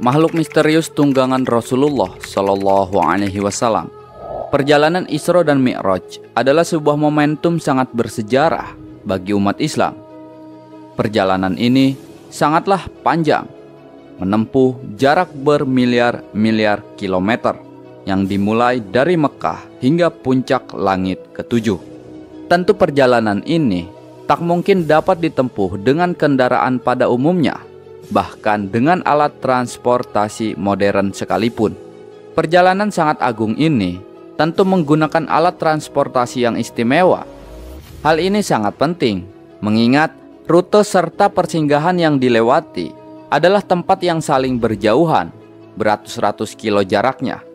makhluk misterius tunggangan Rasulullah Shallallahu Alaihi Wasallam. Perjalanan Isra dan Mi'raj adalah sebuah momentum sangat bersejarah bagi umat Islam. Perjalanan ini sangatlah panjang, menempuh jarak bermiliar-miliar kilometer yang dimulai dari Mekah hingga puncak langit ketujuh. Tentu perjalanan ini tak mungkin dapat ditempuh dengan kendaraan pada umumnya, bahkan dengan alat transportasi modern sekalipun. Perjalanan sangat agung ini tentu menggunakan alat transportasi yang istimewa. Hal ini sangat penting, mengingat rute serta persinggahan yang dilewati adalah tempat yang saling berjauhan, beratus-ratus kilo jaraknya.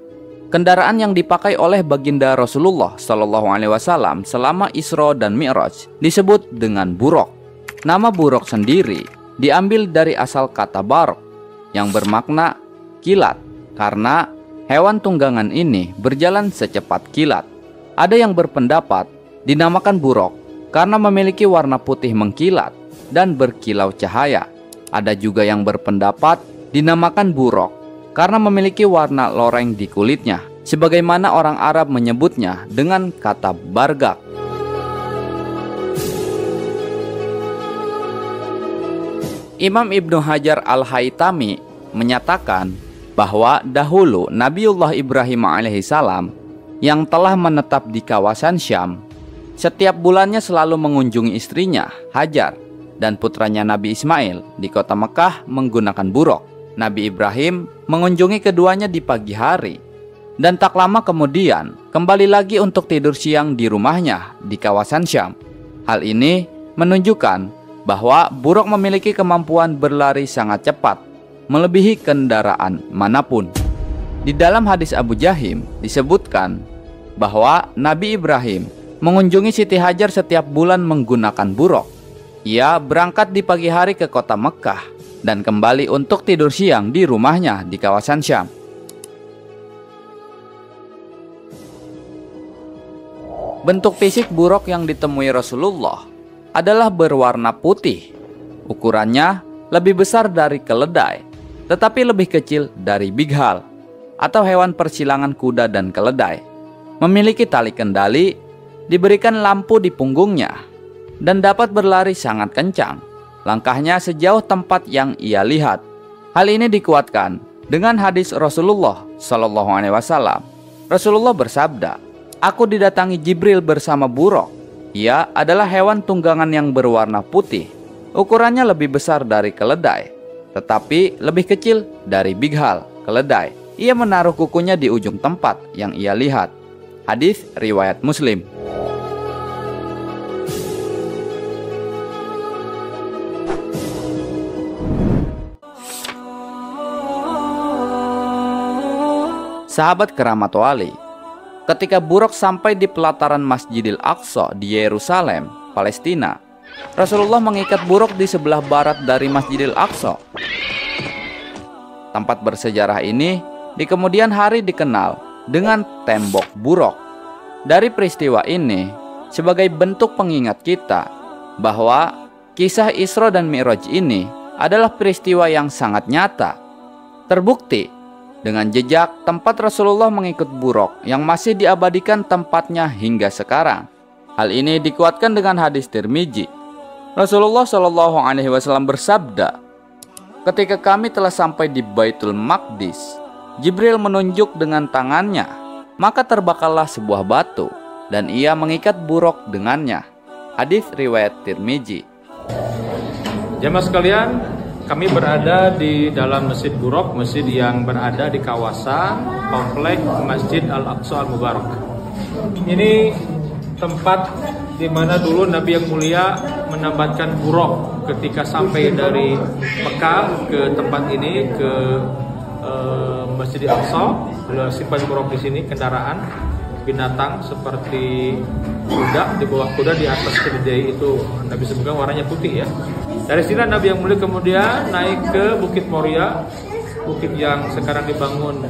Kendaraan yang dipakai oleh baginda Rasulullah Shallallahu Alaihi Wasallam selama Isra dan Mi'raj disebut dengan buraq. Nama buraq sendiri diambil dari asal kata barq yang bermakna kilat, karena hewan tunggangan ini berjalan secepat kilat. Ada yang berpendapat dinamakan buraq karena memiliki warna putih mengkilat dan berkilau cahaya. Ada juga yang berpendapat dinamakan buraq karena memiliki warna loreng di kulitnya, sebagaimana orang Arab menyebutnya dengan kata bargak. Imam Ibnu Hajar Al-Haytami menyatakan bahwa dahulu Nabiullah Ibrahim alaihissalam yang telah menetap di kawasan Syam, setiap bulannya selalu mengunjungi istrinya Hajar dan putranya Nabi Ismail di kota Mekah menggunakan buraq. Nabi Ibrahim mengunjungi keduanya di pagi hari, dan tak lama kemudian kembali lagi untuk tidur siang di rumahnya di kawasan Syam. Hal ini menunjukkan bahwa buraq memiliki kemampuan berlari sangat cepat, melebihi kendaraan manapun. Di dalam hadis Abu Jahim disebutkan bahwa Nabi Ibrahim mengunjungi Siti Hajar setiap bulan menggunakan buraq. Ia berangkat di pagi hari ke kota Mekah dan kembali untuk tidur siang di rumahnya di kawasan Syam. Bentuk fisik buraq yang ditemui Rasulullah adalah berwarna putih. Ukurannya lebih besar dari keledai, tetapi lebih kecil dari bighal atau hewan persilangan kuda dan keledai. Memiliki tali kendali, diberikan lampu di punggungnya, dan dapat berlari sangat kencang. Langkahnya sejauh tempat yang ia lihat. Hal ini dikuatkan dengan hadis Rasulullah Shallallahu Alaihi Wasallam. Rasulullah bersabda, "Aku didatangi Jibril bersama buraq. Ia adalah hewan tunggangan yang berwarna putih. Ukurannya lebih besar dari keledai, tetapi lebih kecil dari bighal, keledai. Ia menaruh kukunya di ujung tempat yang ia lihat." Hadis riwayat Muslim. Sahabat keramat wali, ketika buraq sampai di pelataran Masjidil Aqsa di Yerusalem, Palestina, Rasulullah mengikat buraq di sebelah barat dari Masjidil Aqsa. Tempat bersejarah ini di kemudian hari dikenal dengan tembok buraq. Dari peristiwa ini, sebagai bentuk pengingat kita bahwa kisah Isra dan Mi'raj ini adalah peristiwa yang sangat nyata. Terbukti dengan jejak tempat Rasulullah mengikut buraq yang masih diabadikan tempatnya hingga sekarang. Hal ini dikuatkan dengan hadis Tirmizi. Rasulullah Shallallahu Alaihi Wasallam bersabda, "Ketika kami telah sampai di Baitul Maqdis, Jibril menunjuk dengan tangannya, maka terbakarlah sebuah batu, dan ia mengikat buraq dengannya." Hadis riwayat Tirmizi. Jamaah sekalian, kami berada di dalam Masjid Buraq, masjid yang berada di kawasan komplek Masjid Al-Aqsa Al-Mubarak. Ini tempat di mana dulu Nabi yang mulia menambatkan buraq ketika sampai dari Mekah ke tempat ini, ke Masjid Al-Aqsa. Beliau simpan buraq di sini, kendaraan binatang seperti kuda, di bawah kuda, di atas keledai itu Nabi sebutkan warnanya putih ya. Dari sini Nabi yang mulia kemudian naik ke Bukit Moria, bukit yang sekarang dibangun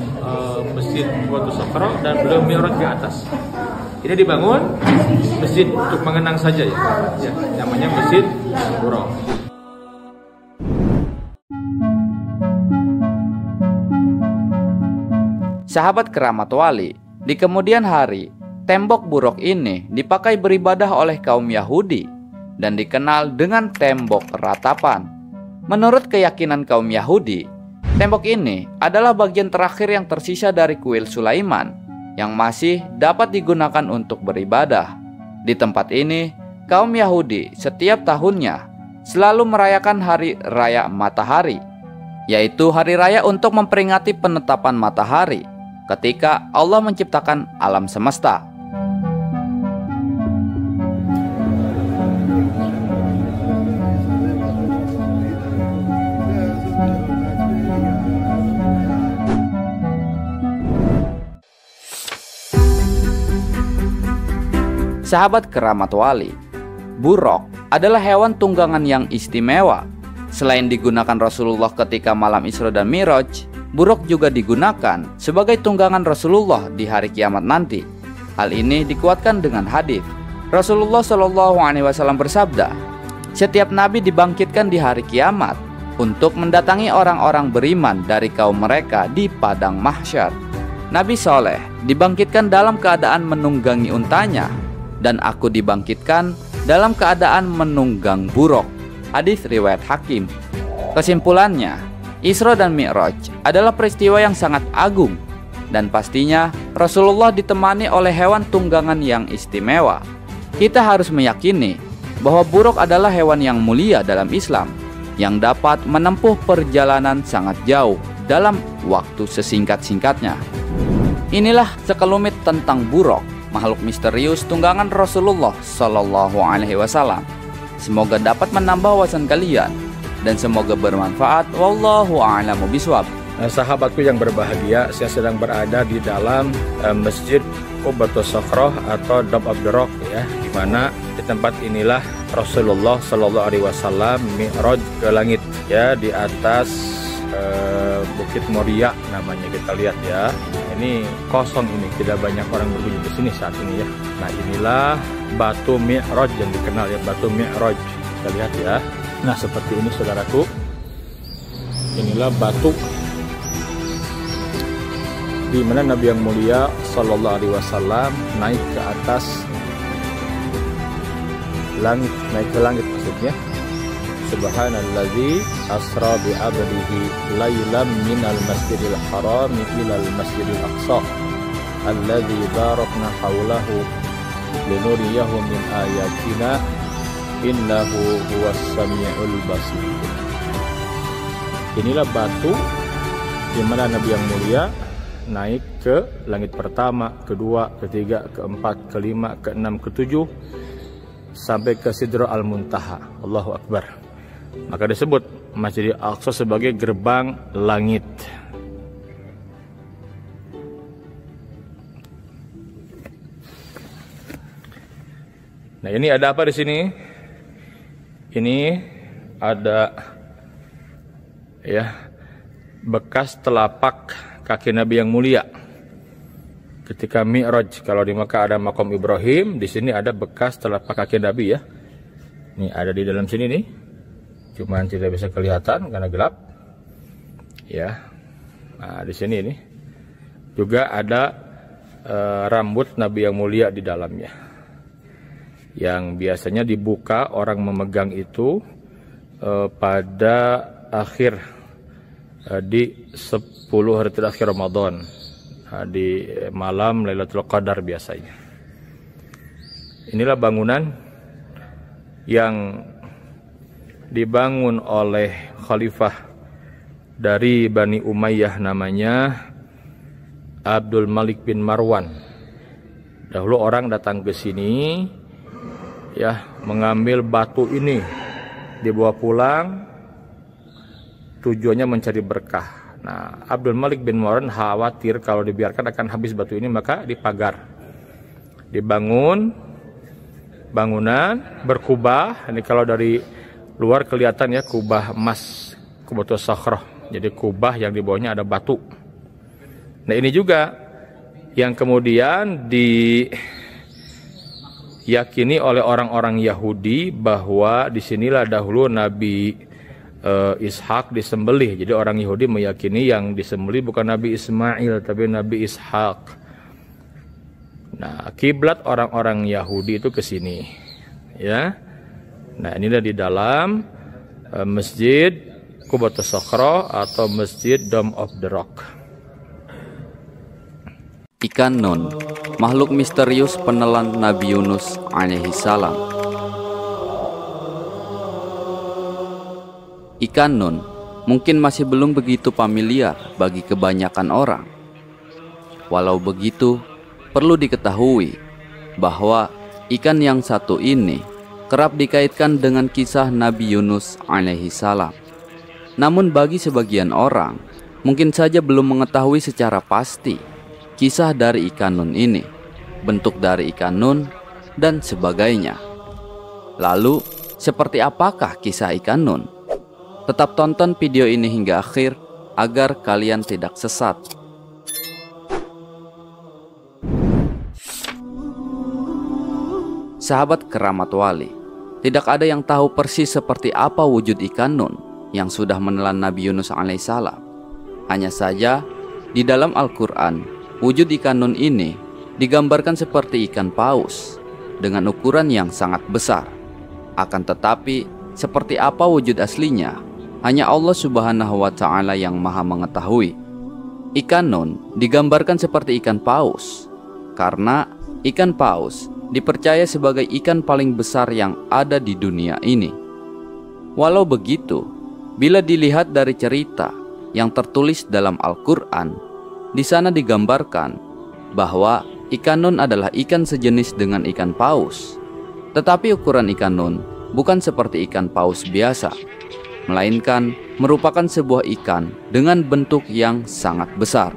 Masjid Watu Sokro, dan beliau mi'raj ke atas. Ini dibangun masjid untuk mengenang saja ya, namanya Masjid Buraq. Sahabat keramat wali, di kemudian hari, tembok buruk ini dipakai beribadah oleh kaum Yahudi dan dikenal dengan tembok ratapan. Menurut keyakinan kaum Yahudi, tembok ini adalah bagian terakhir yang tersisa dari kuil Sulaiman yang masih dapat digunakan untuk beribadah. Di tempat ini, kaum Yahudi setiap tahunnya selalu merayakan hari raya matahari, yaitu hari raya untuk memperingati penetapan matahari ketika Allah menciptakan alam semesta. Sahabat keramat wali, buruk adalah hewan tunggangan yang istimewa. Selain digunakan Rasulullah ketika malam Isra dan Mi'raj, buruk juga digunakan sebagai tunggangan Rasulullah di hari kiamat nanti. Hal ini dikuatkan dengan hadis. Rasulullah SAW bersabda, "Setiap nabi dibangkitkan di hari kiamat untuk mendatangi orang-orang beriman dari kaum mereka di padang mahsyar. Nabi Soleh dibangkitkan dalam keadaan menunggangi untanya, dan aku dibangkitkan dalam keadaan menunggang buruk." Hadis riwayat Hakim. Kesimpulannya, Isra dan Mi'raj adalah peristiwa yang sangat agung, dan pastinya Rasulullah ditemani oleh hewan tunggangan yang istimewa. Kita harus meyakini bahwa buruk adalah hewan yang mulia dalam Islam, yang dapat menempuh perjalanan sangat jauh dalam waktu sesingkat-singkatnya. Inilah sekelumit tentang buruk, makhluk misterius tunggangan Rasulullah SAW. Semoga dapat menambah wawasan kalian dan semoga bermanfaat. Wallahu a'lamu bishawab. Sahabatku yang berbahagia, saya sedang berada di dalam Masjid Qubatus Sakhroh atau Dome of the Rock, ya, di mana di tempat inilah Rasulullah SAW Mi'raj ke langit, ya, di atas Bukit Moria namanya. Kita lihat ya, ini kosong, ini tidak banyak orang berkunjung ke sini saat ini, ya. Nah, inilah batu Mi'raj yang dikenal, ya, batu Mi'raj. Kita lihat ya. Nah, seperti ini saudaraku. Inilah batu di mana Nabi yang mulia Sallallahu Alaihi Wasallam naik ke atas langit, naik ke langit maksudnya. Subhanalladzi asra bi 'abdihi lailan minal masjidil haram ilal masjidil aqsa alladzi barakna haulahu linuriyahu min ayatina innahu huwas samiul basir. Inilah batu di mana Nabi yang mulia naik ke langit pertama, kedua, ketiga, keempat, kelima, keenam, ketujuh sampai ke Sidra Al-Muntaha. Allahu Akbar. Maka disebut Masjidil Aqsa sebagai gerbang langit. Nah, ini ada apa di sini? Ini ada, ya, bekas telapak kaki Nabi yang mulia ketika Mi'raj. Kalau di Makkah ada makam Ibrahim, di sini ada bekas telapak kaki Nabi, ya. Ini ada di dalam sini nih. Cuman tidak bisa kelihatan karena gelap. Ya. Nah, di sini ini juga ada rambut Nabi yang mulia di dalamnya. Yang biasanya dibuka orang memegang itu pada akhir di 10 hari terakhir Ramadan, di malam Lailatul Qadar biasanya. Inilah bangunan yang dibangun oleh khalifah dari Bani Umayyah, namanya Abdul Malik bin Marwan. Dahulu orang datang ke sini, ya, mengambil batu ini, dibawa pulang, tujuannya mencari berkah. Nah, Abdul Malik bin Marwan khawatir kalau dibiarkan akan habis batu ini, maka dipagar, dibangun bangunan berkubah. Ini kalau dari luar kelihatan, ya, kubah emas, Qubatus Sakhroh. Jadi kubah yang di bawahnya ada batu. Nah, ini juga yang kemudian diyakini oleh orang-orang Yahudi bahwa disinilah dahulu Nabi Ishak disembelih. Jadi orang Yahudi meyakini yang disembelih bukan Nabi Ismail tapi Nabi Ishak. Nah, kiblat orang-orang Yahudi itu ke sini, ya. Nah, inilah di dalam Masjid Qubatus Sakhra atau Masjid Dome of the Rock. Ikan nun, makhluk misterius penelan Nabi Yunus alaihi salam. Ikan nun mungkin masih belum begitu familiar bagi kebanyakan orang. Walau begitu, perlu diketahui bahwa ikan yang satu ini kerap dikaitkan dengan kisah Nabi Yunus alaihi salam. Namun bagi sebagian orang, mungkin saja belum mengetahui secara pasti kisah dari ikan nun ini, bentuk dari ikan nun, dan sebagainya. Lalu, seperti apakah kisah ikan nun? Tetap tonton video ini hingga akhir agar kalian tidak sesat. Sahabat keramat wali, tidak ada yang tahu persis seperti apa wujud ikan nun yang sudah menelan Nabi Yunus alaihissalam. Hanya saja, di dalam Al-Quran, wujud ikan nun ini digambarkan seperti ikan paus dengan ukuran yang sangat besar. Akan tetapi, seperti apa wujud aslinya, hanya Allah Subhanahu wa Ta'ala yang Maha mengetahui. Ikan nun digambarkan seperti ikan paus karena ikan paus dipercaya sebagai ikan paling besar yang ada di dunia ini. Walau begitu, bila dilihat dari cerita yang tertulis dalam Al-Quran, di sana digambarkan bahwa ikan nun adalah ikan sejenis dengan ikan paus. Tetapi ukuran ikan nun bukan seperti ikan paus biasa, melainkan merupakan sebuah ikan dengan bentuk yang sangat besar.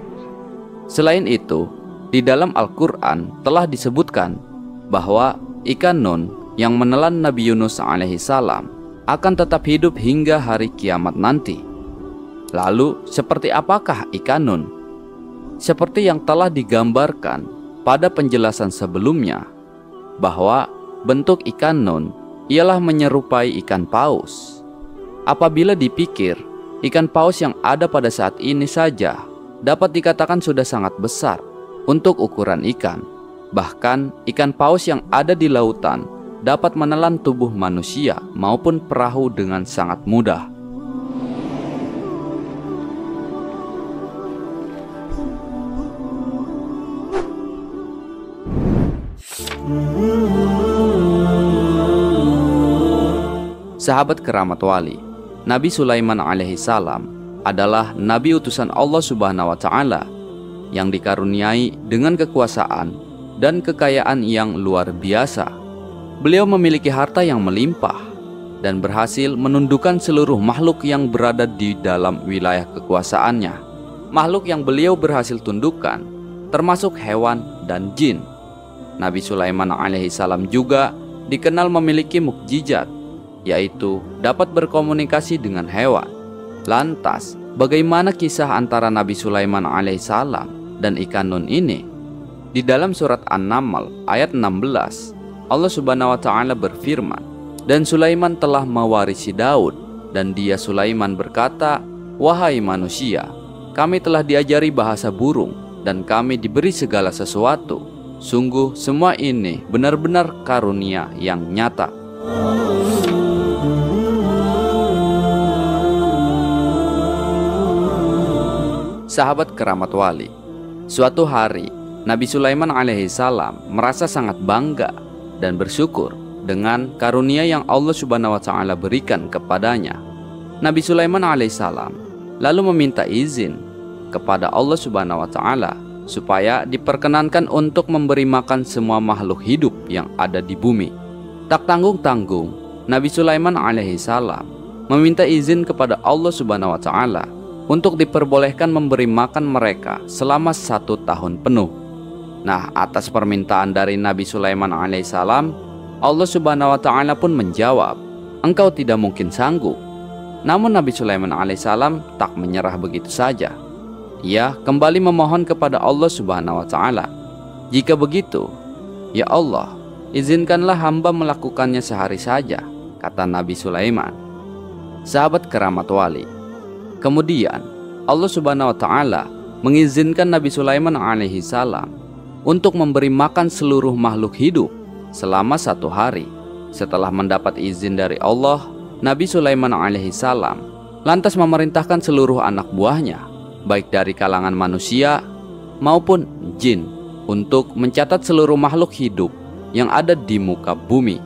Selain itu, di dalam Al-Quran telah disebutkan bahwa ikan nun yang menelan Nabi Yunus alaihissalam akan tetap hidup hingga hari kiamat nanti. Lalu, seperti apakah ikan nun? Seperti yang telah digambarkan pada penjelasan sebelumnya, bahwa bentuk ikan nun ialah menyerupai ikan paus. Apabila dipikir, ikan paus yang ada pada saat ini saja dapat dikatakan sudah sangat besar untuk ukuran ikan. Bahkan ikan paus yang ada di lautan dapat menelan tubuh manusia maupun perahu dengan sangat mudah. Sahabat keramat wali, Nabi Sulaiman alaihissalam adalah Nabi utusan Allah Subhanahu wa Ta'ala yang dikaruniai dengan kekuasaan dan kekayaan yang luar biasa. Beliau memiliki harta yang melimpah dan berhasil menundukkan seluruh makhluk yang berada di dalam wilayah kekuasaannya. Makhluk yang beliau berhasil tundukkan termasuk hewan dan jin. Nabi Sulaiman alaihissalam juga dikenal memiliki mukjizat, yaitu dapat berkomunikasi dengan hewan. Lantas, bagaimana kisah antara Nabi Sulaiman alaihissalam dan ikan nun ini? Di dalam surat An-Naml ayat 16, Allah Subhanahu wa Ta'ala berfirman, "Dan Sulaiman telah mewarisi Daud, dan dia Sulaiman berkata, 'Wahai manusia, kami telah diajari bahasa burung, dan kami diberi segala sesuatu. Sungguh semua ini benar-benar karunia yang nyata.'" Sahabat keramat wali, suatu hari Nabi Sulaiman alaihissalam merasa sangat bangga dan bersyukur dengan karunia yang Allah Subhanahu wa Ta'ala berikan kepadanya. Nabi Sulaiman alaihissalam lalu meminta izin kepada Allah Subhanahu wa Ta'ala supaya diperkenankan untuk memberi makan semua makhluk hidup yang ada di bumi. Tak tanggung-tanggung, Nabi Sulaiman alaihissalam meminta izin kepada Allah Subhanahu wa Ta'ala untuk diperbolehkan memberi makan mereka selama 1 tahun penuh. Nah, atas permintaan dari Nabi Sulaiman alaihissalam, Allah Subhanahu wa Ta'ala pun menjawab, "Engkau tidak mungkin sanggup." Namun Nabi Sulaiman alaihissalam tak menyerah begitu saja. Ia kembali memohon kepada Allah Subhanahu wa Ta'ala, "Jika begitu, ya Allah, izinkanlah hamba melakukannya sehari saja," kata Nabi Sulaiman. sahabat keramat wali. Kemudian Allah Subhanahu wa Ta'ala mengizinkan Nabi Sulaiman alaihi salam untuk memberi makan seluruh makhluk hidup selama 1 hari. Setelah mendapat izin dari Allah, Nabi Sulaiman alaihi salam lantas memerintahkan seluruh anak buahnya, baik dari kalangan manusia maupun jin, untuk mencatat seluruh makhluk hidup yang ada di muka bumi.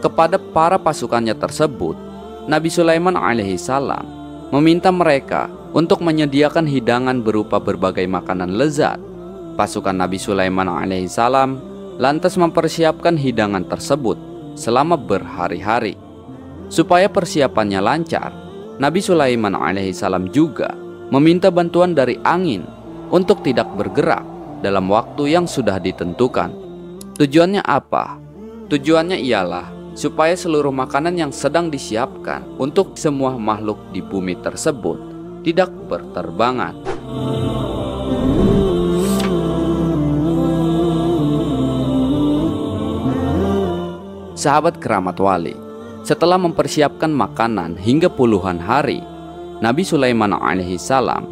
Kepada para pasukannya tersebut, Nabi Sulaiman alaihi salam meminta mereka untuk menyediakan hidangan berupa berbagai makanan lezat. Pasukan Nabi Sulaiman alaihi salam lantas mempersiapkan hidangan tersebut selama berhari-hari. Supaya persiapannya lancar, Nabi Sulaiman alaihi salam juga meminta bantuan dari angin untuk tidak bergerak dalam waktu yang sudah ditentukan. Tujuannya apa? Tujuannya ialah supaya seluruh makanan yang sedang disiapkan untuk semua makhluk di bumi tersebut tidak berterbangan. Sahabat keramat wali, setelah mempersiapkan makanan hingga puluhan hari, Nabi Sulaiman alaihi salam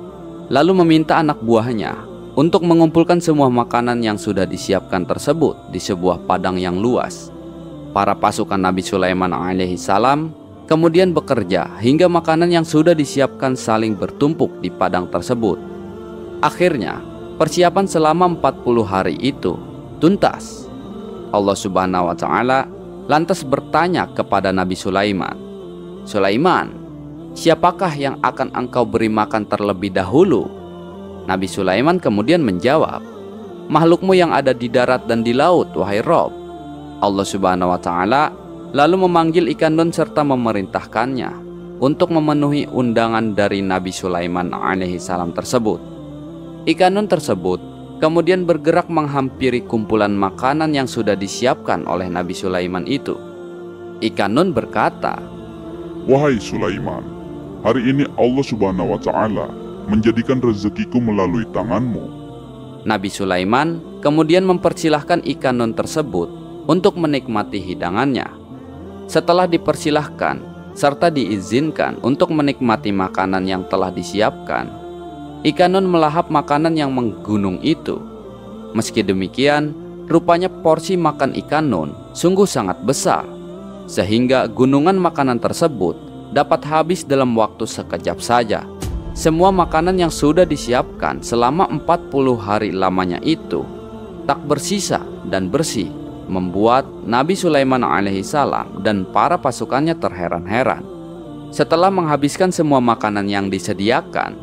lalu meminta anak buahnya untuk mengumpulkan semua makanan yang sudah disiapkan tersebut di sebuah padang yang luas. Para pasukan Nabi Sulaiman alaihi salam kemudian bekerja hingga makanan yang sudah disiapkan saling bertumpuk di padang tersebut. Akhirnya, persiapan selama 40 hari itu tuntas. Allah Subhanahu wa Ta'ala lantas bertanya kepada Nabi Sulaiman, "Sulaiman, siapakah yang akan engkau beri makan terlebih dahulu?" Nabi Sulaiman kemudian menjawab, "Makhlukmu yang ada di darat dan di laut, wahai Rob." Allah Subhanahu wa Ta'ala lalu memanggil ikan nun serta memerintahkannya untuk memenuhi undangan dari Nabi Sulaiman alaihi salam tersebut. Ikan nun tersebut kemudian bergerak menghampiri kumpulan makanan yang sudah disiapkan oleh Nabi Sulaiman itu. Ikan nun berkata, "Wahai Sulaiman, hari ini Allah Subhanahu wa Ta'ala menjadikan rezekiku melalui tanganmu." Nabi Sulaiman kemudian mempersilahkan ikan nun tersebut untuk menikmati hidangannya. Setelah dipersilahkan serta diizinkan untuk menikmati makanan yang telah disiapkan, ikan nun melahap makanan yang menggunung itu. Meski demikian, rupanya porsi makan ikan nun sungguh sangat besar, sehingga gunungan makanan tersebut dapat habis dalam waktu sekejap saja. Semua makanan yang sudah disiapkan selama 40 hari lamanya itu tak bersisa dan bersih, membuat Nabi Sulaiman alaihi salam dan para pasukannya terheran-heran. Setelah menghabiskan semua makanan yang disediakan,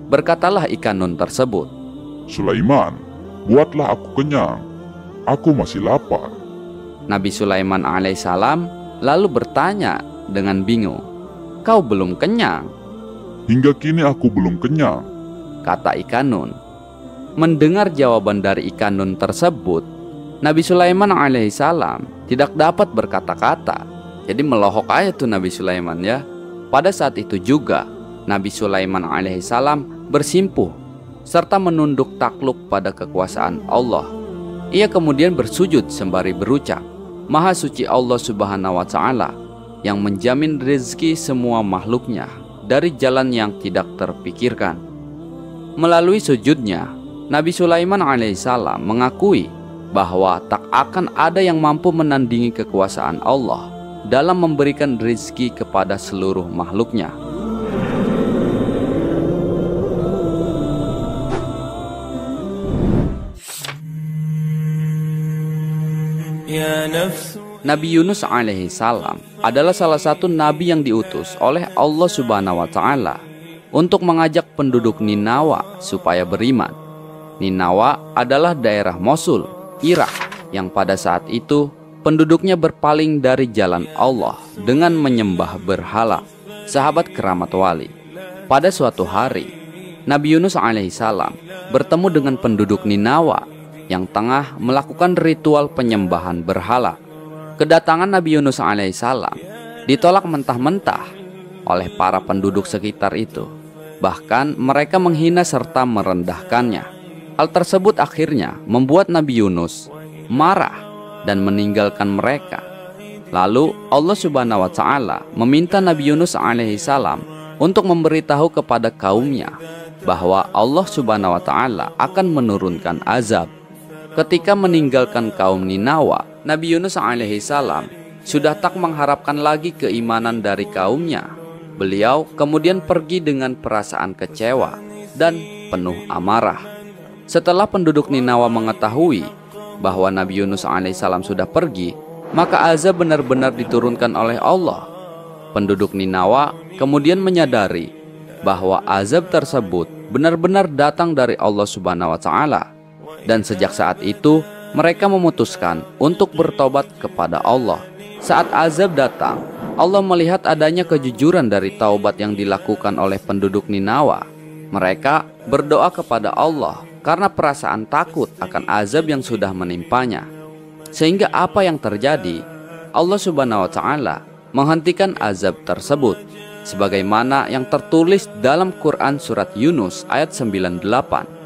berkatalah ikan nun tersebut, "Sulaiman, buatlah aku kenyang. Aku masih lapar." Nabi Sulaiman alaihi salam lalu bertanya dengan bingung, "Kau belum kenyang?" "Hingga kini aku belum kenyang," kata ikan nun. Mendengar jawaban dari ikan nun tersebut, Nabi Sulaiman alaihi salam tidak dapat berkata-kata. Jadi melohok aja tuh Nabi Sulaiman ya. Pada saat itu juga Nabi Sulaiman alaihi salam bersimpuh serta menunduk takluk pada kekuasaan Allah. Ia kemudian bersujud sembari berucap, "Maha suci Allah Subhanahu wa Ta'ala yang menjamin rezeki semua makhluknya dari jalan yang tidak terpikirkan." Melalui sujudnya, Nabi Sulaiman alaihi salam mengakui bahwa tak akan ada yang mampu menandingi kekuasaan Allah dalam memberikan rezeki kepada seluruh makhluknya. Nabi Yunus alaihi salam adalah salah satu nabi yang diutus oleh Allah Subhanahu wa Ta'ala untuk mengajak penduduk Ninawa supaya beriman. Ninawa adalah daerah Mosul, Irak, yang pada saat itu penduduknya berpaling dari jalan Allah dengan menyembah berhala. Sahabat keramat wali, pada suatu hari Nabi Yunus alaihissalam bertemu dengan penduduk Ninawa yang tengah melakukan ritual penyembahan berhala. Kedatangan Nabi Yunus alaihissalam ditolak mentah-mentah oleh para penduduk sekitar itu. Bahkan mereka menghina serta merendahkannya. Hal tersebut akhirnya membuat Nabi Yunus marah dan meninggalkan mereka. Lalu Allah Subhanahu wa Ta'ala meminta Nabi Yunus alaihissalam untuk memberitahu kepada kaumnya bahwa Allah Subhanahu wa Ta'ala akan menurunkan azab. Ketika meninggalkan kaum Ninawa, Nabi Yunus alaihissalam sudah tak mengharapkan lagi keimanan dari kaumnya. Beliau kemudian pergi dengan perasaan kecewa dan penuh amarah. Setelah penduduk Ninawa mengetahui bahwa Nabi Yunus alaihissalam sudah pergi, maka azab benar-benar diturunkan oleh Allah. Penduduk Ninawa kemudian menyadari bahwa azab tersebut benar-benar datang dari Allah Subhanahu wa Ta'ala. Dan sejak saat itu mereka memutuskan untuk bertobat kepada Allah. Saat azab datang, Allah melihat adanya kejujuran dari taubat yang dilakukan oleh penduduk Ninawa. Mereka berdoa kepada Allah karena perasaan takut akan azab yang sudah menimpanya. Sehingga apa yang terjadi? Allah Subhanahu wa Ta'ala menghentikan azab tersebut, sebagaimana yang tertulis dalam Quran surat Yunus ayat 98.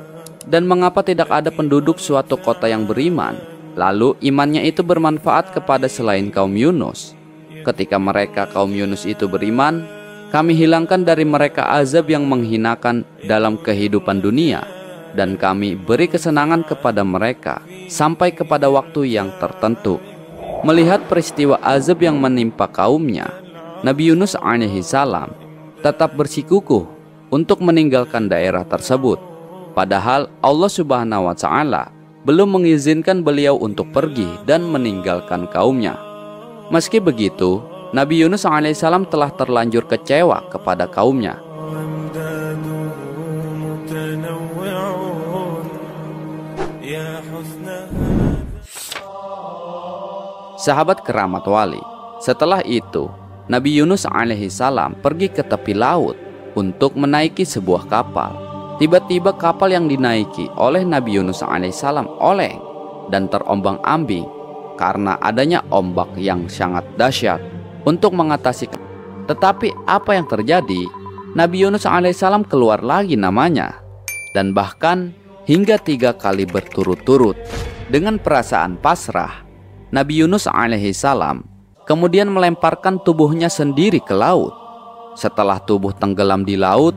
Dan mengapa tidak ada penduduk suatu kota yang beriman, lalu imannya itu bermanfaat kepada selain kaum Yunus? Ketika mereka kaum Yunus itu beriman, kami hilangkan dari mereka azab yang menghinakan dalam kehidupan dunia, dan kami beri kesenangan kepada mereka sampai kepada waktu yang tertentu. Melihat peristiwa azab yang menimpa kaumnya, Nabi Yunus alaihissalam tetap bersikukuh untuk meninggalkan daerah tersebut. Padahal Allah Subhanahu wa Ta'ala belum mengizinkan beliau untuk pergi dan meninggalkan kaumnya. Meski begitu, Nabi Yunus alaihissalam telah terlanjur kecewa kepada kaumnya. Sahabat keramat wali, setelah itu Nabi Yunus alaihissalam pergi ke tepi laut untuk menaiki sebuah kapal. Tiba-tiba kapal yang dinaiki oleh Nabi Yunus alaihissalam oleng dan terombang-ambing karena adanya ombak yang sangat dahsyat untuk mengatasi. Tetapi apa yang terjadi? Nabi Yunus alaihissalam keluar lagi namanya, dan bahkan hingga 3 kali berturut-turut. Dengan perasaan pasrah, Nabi Yunus alaihissalam kemudian melemparkan tubuhnya sendiri ke laut. Setelah tubuh tenggelam di laut,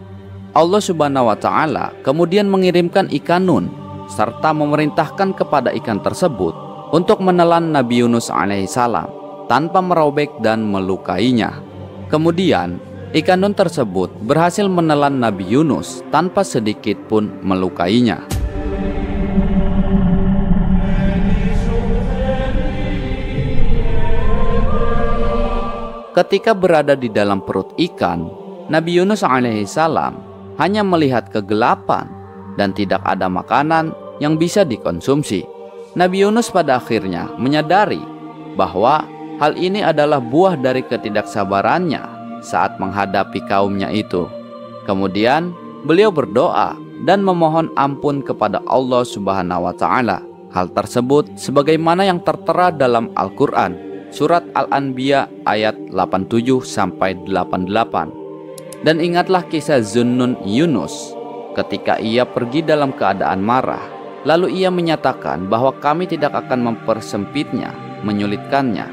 Allah Subhanahu wa Ta'ala kemudian mengirimkan ikan nun serta memerintahkan kepada ikan tersebut untuk menelan Nabi Yunus alaihissalam tanpa merobek dan melukainya. Kemudian ikan nun tersebut berhasil menelan Nabi Yunus tanpa sedikit pun melukainya. Ketika berada di dalam perut ikan, Nabi Yunus alaihissalam hanya melihat kegelapan dan tidak ada makanan yang bisa dikonsumsi. Nabi Yunus pada akhirnya menyadari bahwa hal ini adalah buah dari ketidaksabarannya saat menghadapi kaumnya itu. Kemudian beliau berdoa dan memohon ampun kepada Allah Subhanahu wa Ta'ala. Hal tersebut sebagaimana yang tertera dalam Al-Quran surat Al-Anbiya ayat 87-88. Dan ingatlah kisah Zunnun Yunus ketika ia pergi dalam keadaan marah. Lalu ia menyatakan bahwa kami tidak akan mempersempitnya, menyulitkannya.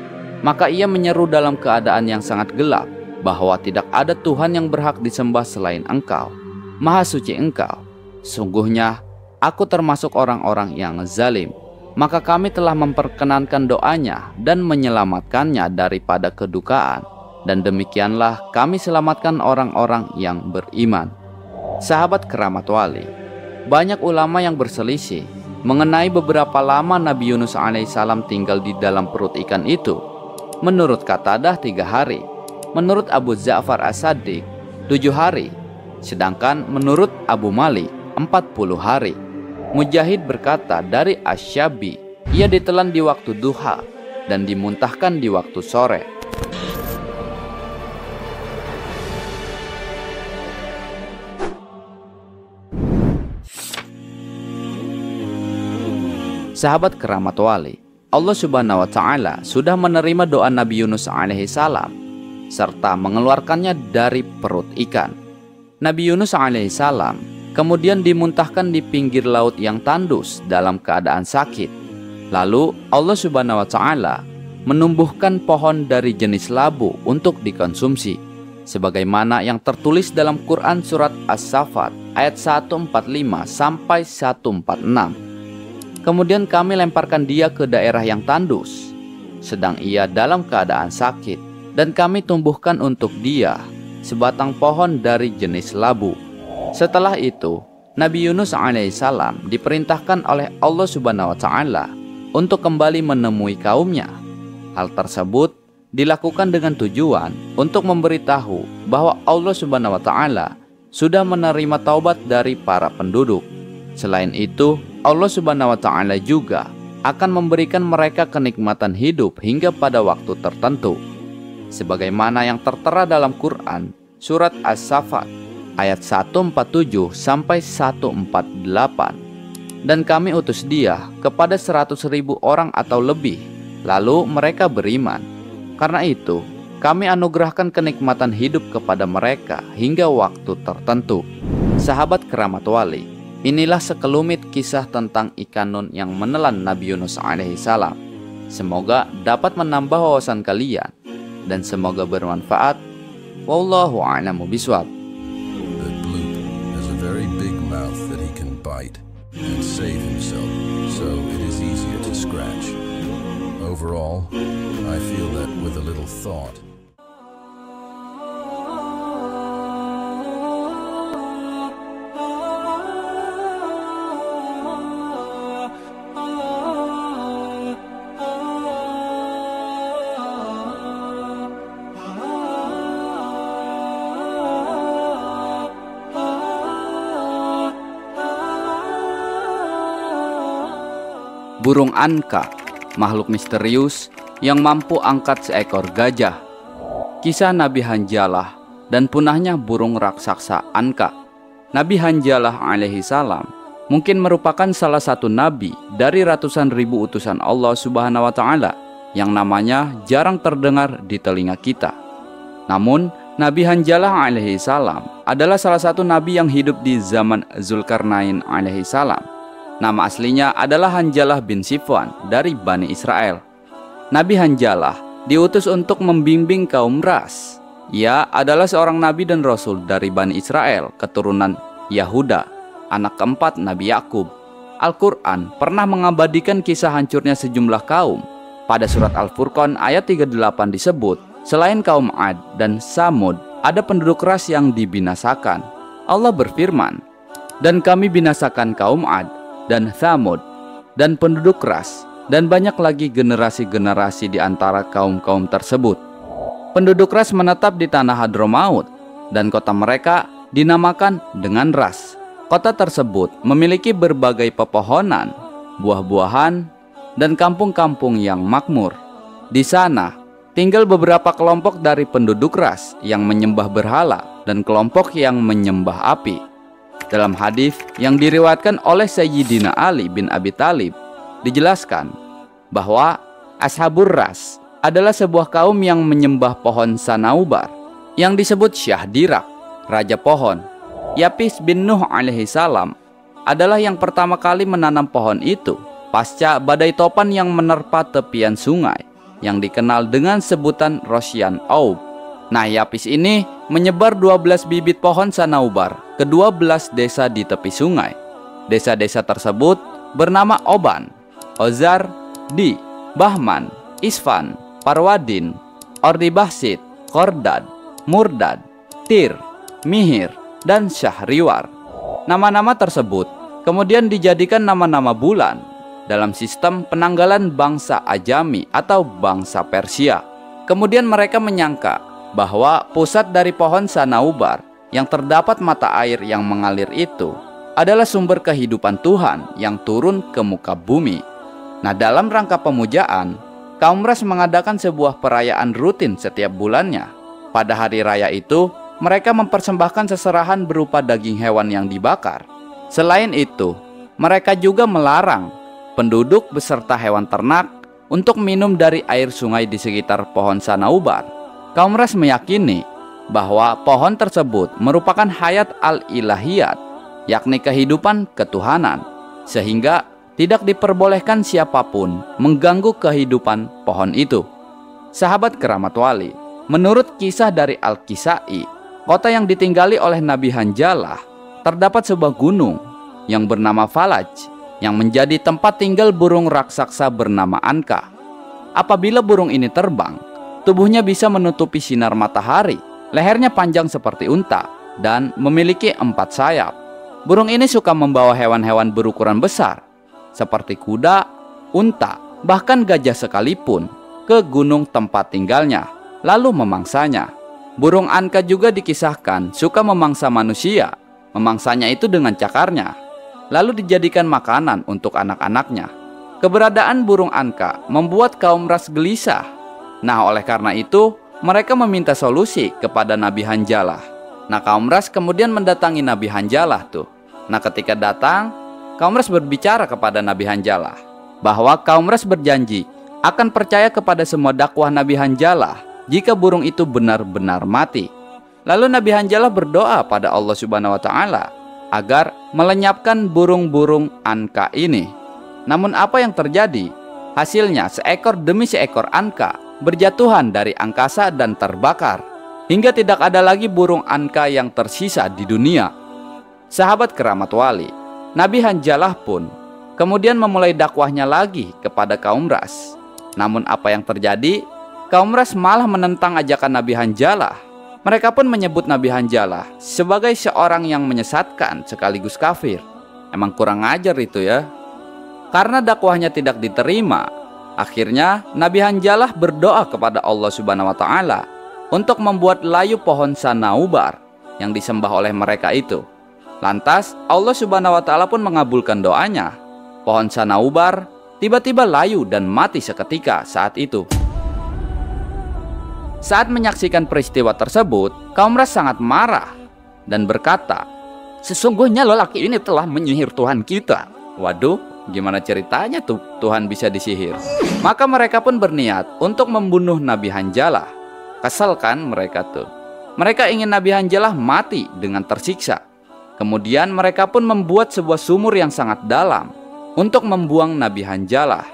Maka ia menyeru dalam keadaan yang sangat gelap bahwa tidak ada Tuhan yang berhak disembah selain Engkau. Maha suci Engkau. Sungguhnya aku termasuk orang-orang yang zalim. Maka kami telah memperkenankan doanya dan menyelamatkannya daripada kedukaan. Dan demikianlah kami selamatkan orang-orang yang beriman. Sahabat keramat wali, banyak ulama yang berselisih mengenai beberapa lama Nabi Yunus alaihissalam tinggal di dalam perut ikan itu. Menurut Qatadah 3 hari, menurut Abu Ja'far As-Saddiq 7 hari, sedangkan menurut Abu Malik 40 hari. Mujahid berkata dari Asy-Syabi, ia ditelan di waktu duha dan dimuntahkan di waktu sore. Sahabat keramat wali, Allah Subhanahu wa Ta'ala sudah menerima doa Nabi Yunus alaihissalam serta mengeluarkannya dari perut ikan. Nabi Yunus alaihissalam kemudian dimuntahkan di pinggir laut yang tandus dalam keadaan sakit. Lalu Allah Subhanahu wa Ta'ala menumbuhkan pohon dari jenis labu untuk dikonsumsi, sebagaimana yang tertulis dalam Quran surat As-Saffat ayat 145 sampai 146. Kemudian kami lemparkan dia ke daerah yang tandus, sedang ia dalam keadaan sakit, dan kami tumbuhkan untuk dia sebatang pohon dari jenis labu. Setelah itu, Nabi Yunus alaihissalam diperintahkan oleh Allah Subhanahu wa Ta'ala untuk kembali menemui kaumnya. Hal tersebut dilakukan dengan tujuan untuk memberitahu bahwa Allah Subhanahu wa Ta'ala sudah menerima taubat dari para penduduk. Selain itu, Allah Subhanahu wa Ta'ala juga akan memberikan mereka kenikmatan hidup hingga pada waktu tertentu, sebagaimana yang tertera dalam Quran surat As-Saffat ayat 147 sampai 148. Dan kami utus dia kepada 100.000 orang atau lebih, lalu mereka beriman. Karena itu, kami anugerahkan kenikmatan hidup kepada mereka hingga waktu tertentu. Sahabat keramat wali, inilah sekelumit kisah tentang ikan nun yang menelan Nabi Yunus alaihissalam. Semoga dapat menambah wawasan kalian dan semoga bermanfaat. Wallahu a'lamu bishawab. The bloop has a very big mouth that he can bite and save himself, so it is easier to scratch. Overall, I feel that with a little thought. Burung Anka, makhluk misterius yang mampu angkat seekor gajah. Kisah Nabi Hanzalah dan punahnya burung raksasa Anka. Nabi Hanzalah alaihissalam mungkin merupakan salah satu nabi dari ratusan ribu utusan Allah Subhanahu wa Ta'ala yang namanya jarang terdengar di telinga kita. Namun, Nabi Hanzalah alaihissalam adalah salah satu nabi yang hidup di zaman Zulkarnain alaihissalam. Nama aslinya adalah Hanzalah bin Sifwan dari Bani Israel. Nabi Hanzalah diutus untuk membimbing kaum Ras. Ia adalah seorang nabi dan rasul dari Bani Israel, keturunan Yahuda, anak keempat Nabi Yakub. Al-Quran pernah mengabadikan kisah hancurnya sejumlah kaum. Pada surat Al-Furqan ayat 38 disebut, selain kaum Ad dan Samud, ada penduduk Ras yang dibinasakan. Allah berfirman, dan kami binasakan kaum Ad dan Thamud, dan penduduk Ras, dan banyak lagi generasi-generasi di antara kaum-kaum tersebut. Penduduk Ras menetap di tanah Hadramaut, dan kota mereka dinamakan dengan Ras. Kota tersebut memiliki berbagai pepohonan, buah-buahan, dan kampung-kampung yang makmur. Di sana, tinggal beberapa kelompok dari penduduk Ras yang menyembah berhala, dan kelompok yang menyembah api. Dalam hadis yang diriwayatkan oleh Sayyidina Ali bin Abi Thalib, dijelaskan bahwa Ashabur Ras adalah sebuah kaum yang menyembah pohon Sanaubar yang disebut Syah Dirak, raja pohon. Yapis bin Nuh alaihissalam adalah yang pertama kali menanam pohon itu pasca badai topan yang menerpa tepian sungai yang dikenal dengan sebutan Rosyan Aub. Nah, Yapis ini menyebar 12 bibit pohon Sanaubar ke 12 desa di tepi sungai. Desa-desa tersebut bernama Oban, Ozar, Di, Bahman, Isfan, Parwadin, Ordibahsit, Kordad, Murdad, Tir, Mihir, dan Syahriwar. Nama-nama tersebut kemudian dijadikan nama-nama bulan dalam sistem penanggalan bangsa Ajami atau bangsa Persia. Kemudian mereka menyangka bahwa pusat dari pohon Sanaubar yang terdapat mata air yang mengalir itu adalah sumber kehidupan Tuhan yang turun ke muka bumi. Nah, dalam rangka pemujaan, kaum Ras mengadakan sebuah perayaan rutin setiap bulannya. Pada hari raya itu, mereka mempersembahkan seserahan berupa daging hewan yang dibakar. Selain itu, mereka juga melarang penduduk beserta hewan ternak untuk minum dari air sungai di sekitar pohon Sanaubar. Kaum Ras meyakini bahwa pohon tersebut merupakan hayat al-ilahiyat, yakni kehidupan ketuhanan, sehingga tidak diperbolehkan siapapun mengganggu kehidupan pohon itu. Sahabat keramat wali, menurut kisah dari Al-Kisai, kota yang ditinggali oleh Nabi Hanzalah, terdapat sebuah gunung yang bernama Falaj, yang menjadi tempat tinggal burung raksasa bernama Anka. Apabila burung ini terbang, tubuhnya bisa menutupi sinar matahari, lehernya panjang seperti unta, dan memiliki 4 sayap. Burung ini suka membawa hewan-hewan berukuran besar, seperti kuda, unta, bahkan gajah sekalipun, ke gunung tempat tinggalnya, lalu memangsanya. Burung Anka juga dikisahkan suka memangsa manusia, memangsanya itu dengan cakarnya, lalu dijadikan makanan untuk anak-anaknya. Keberadaan burung Anka membuat kaum Ras gelisah. Nah, oleh karena itu, mereka meminta solusi kepada Nabi Hanzalah. Nah, kaum Ras kemudian mendatangi Nabi Hanzalah tuh. Nah, ketika datang, kaum Ras berbicara kepada Nabi Hanzalah bahwa kaum Ras berjanji akan percaya kepada semua dakwah Nabi Hanzalah jika burung itu benar-benar mati. Lalu Nabi Hanzalah berdoa pada Allah Subhanahu wa Ta'ala agar melenyapkan burung-burung Anka ini. Namun apa yang terjadi? Hasilnya seekor demi seekor Anka berjatuhan dari angkasa dan terbakar, hingga tidak ada lagi burung Anka yang tersisa di dunia. Sahabat keramat wali, Nabi Hanzalah pun kemudian memulai dakwahnya lagi kepada kaum Ras. Namun apa yang terjadi? Kaum Ras malah menentang ajakan Nabi Hanzalah. Mereka pun menyebut Nabi Hanzalah sebagai seorang yang menyesatkan sekaligus kafir. Emang kurang ajar itu ya. Karena dakwahnya tidak diterima, akhirnya Nabi Hanzalah berdoa kepada Allah Subhanahu wa Ta'ala untuk membuat layu pohon sanaubar yang disembah oleh mereka itu. Lantas Allah Subhanahu wa Ta'ala pun mengabulkan doanya. Pohon sanaubar tiba-tiba layu dan mati seketika saat itu. Saat menyaksikan peristiwa tersebut, kaum Ras sangat marah dan berkata, "Sesungguhnya lelaki ini telah menyihir Tuhan kita." Waduh, gimana ceritanya tuh Tuhan bisa disihir? Maka mereka pun berniat untuk membunuh Nabi Hanzalah. Kesal kan mereka tuh. Mereka ingin Nabi Hanzalah mati dengan tersiksa. Kemudian mereka pun membuat sebuah sumur yang sangat dalam untuk membuang Nabi Hanzalah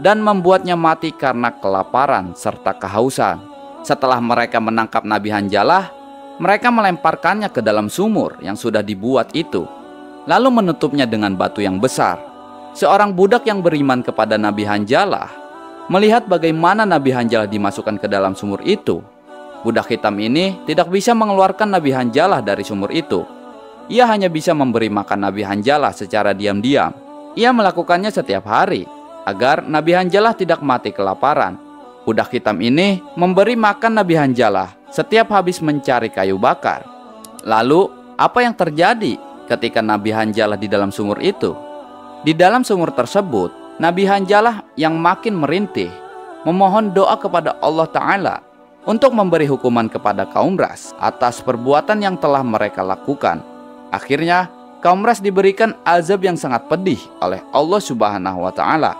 dan membuatnya mati karena kelaparan serta kehausan. Setelah mereka menangkap Nabi Hanzalah, mereka melemparkannya ke dalam sumur yang sudah dibuat itu, lalu menutupnya dengan batu yang besar. Seorang budak yang beriman kepada Nabi Hanzalah melihat bagaimana Nabi Hanzalah dimasukkan ke dalam sumur itu. Budak hitam ini tidak bisa mengeluarkan Nabi Hanzalah dari sumur itu. Ia hanya bisa memberi makan Nabi Hanzalah secara diam-diam. Ia melakukannya setiap hari agar Nabi Hanzalah tidak mati kelaparan. Budak hitam ini memberi makan Nabi Hanzalah setiap habis mencari kayu bakar. Lalu, apa yang terjadi ketika Nabi Hanzalah di dalam sumur itu? Di dalam sumur tersebut, Nabi Hanzalah yang makin merintih memohon doa kepada Allah Ta'ala untuk memberi hukuman kepada kaum Ras atas perbuatan yang telah mereka lakukan. Akhirnya, kaum Ras diberikan azab yang sangat pedih oleh Allah Subhanahu wa Ta'ala.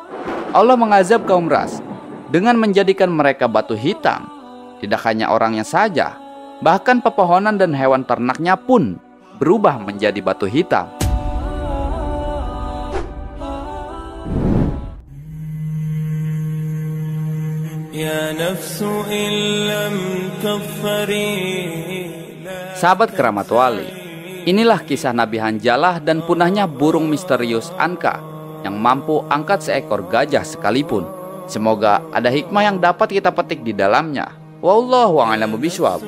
Allah mengazab kaum Ras dengan menjadikan mereka batu hitam. Tidak hanya orangnya saja, bahkan pepohonan dan hewan ternaknya pun berubah menjadi batu hitam. Sahabat keramat wali, inilah kisah Nabi Hanzalah dan punahnya burung misterius Anka yang mampu angkat seekor gajah sekalipun. Semoga ada hikmah yang dapat kita petik di dalamnya. Wallahu a'lamu bishawab.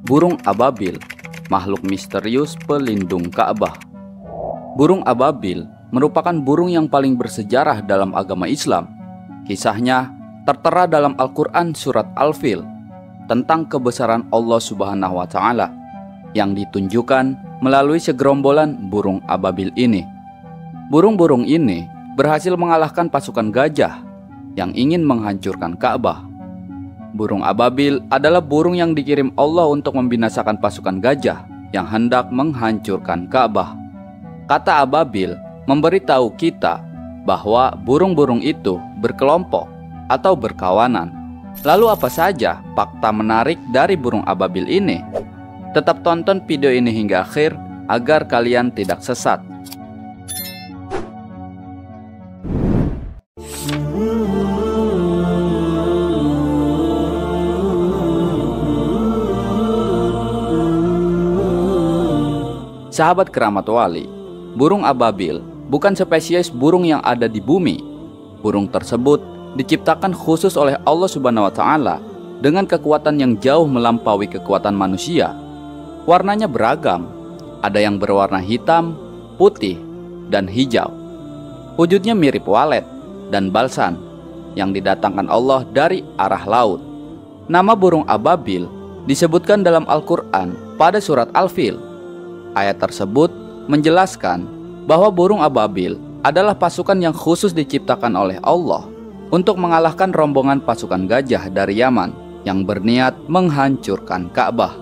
Burung ababil, makhluk misterius pelindung Ka'bah. Burung ababil merupakan burung yang paling bersejarah dalam agama Islam. Kisahnya tertera dalam Al-Quran surat Al-Fil. tentang kebesaran Allah Subhanahu wa Ta'ala yang ditunjukkan melalui segerombolan burung ababil ini. Burung-burung ini berhasil mengalahkan pasukan gajah yang ingin menghancurkan Ka'bah. Burung ababil adalah burung yang dikirim Allah untuk membinasakan pasukan gajah yang hendak menghancurkan Ka'bah. Kata ababil memberitahu kita bahwa burung-burung itu berkelompok atau berkawanan. Lalu apa saja fakta menarik dari burung ababil ini? Tetap tonton video ini hingga akhir agar kalian tidak sesat. Sahabat keramat wali, burung ababil bukan spesies burung yang ada di bumi. Burung tersebut diciptakan khusus oleh Allah Subhanahu wa Ta'ala dengan kekuatan yang jauh melampaui kekuatan manusia. Warnanya beragam, ada yang berwarna hitam, putih, dan hijau. Wujudnya mirip walet dan balsan yang didatangkan Allah dari arah laut. Nama burung ababil disebutkan dalam Al-Quran pada surat Al-Fil. Ayat tersebut menjelaskan bahwa burung ababil adalah pasukan yang khusus diciptakan oleh Allah untuk mengalahkan rombongan pasukan gajah dari Yaman yang berniat menghancurkan Ka'bah.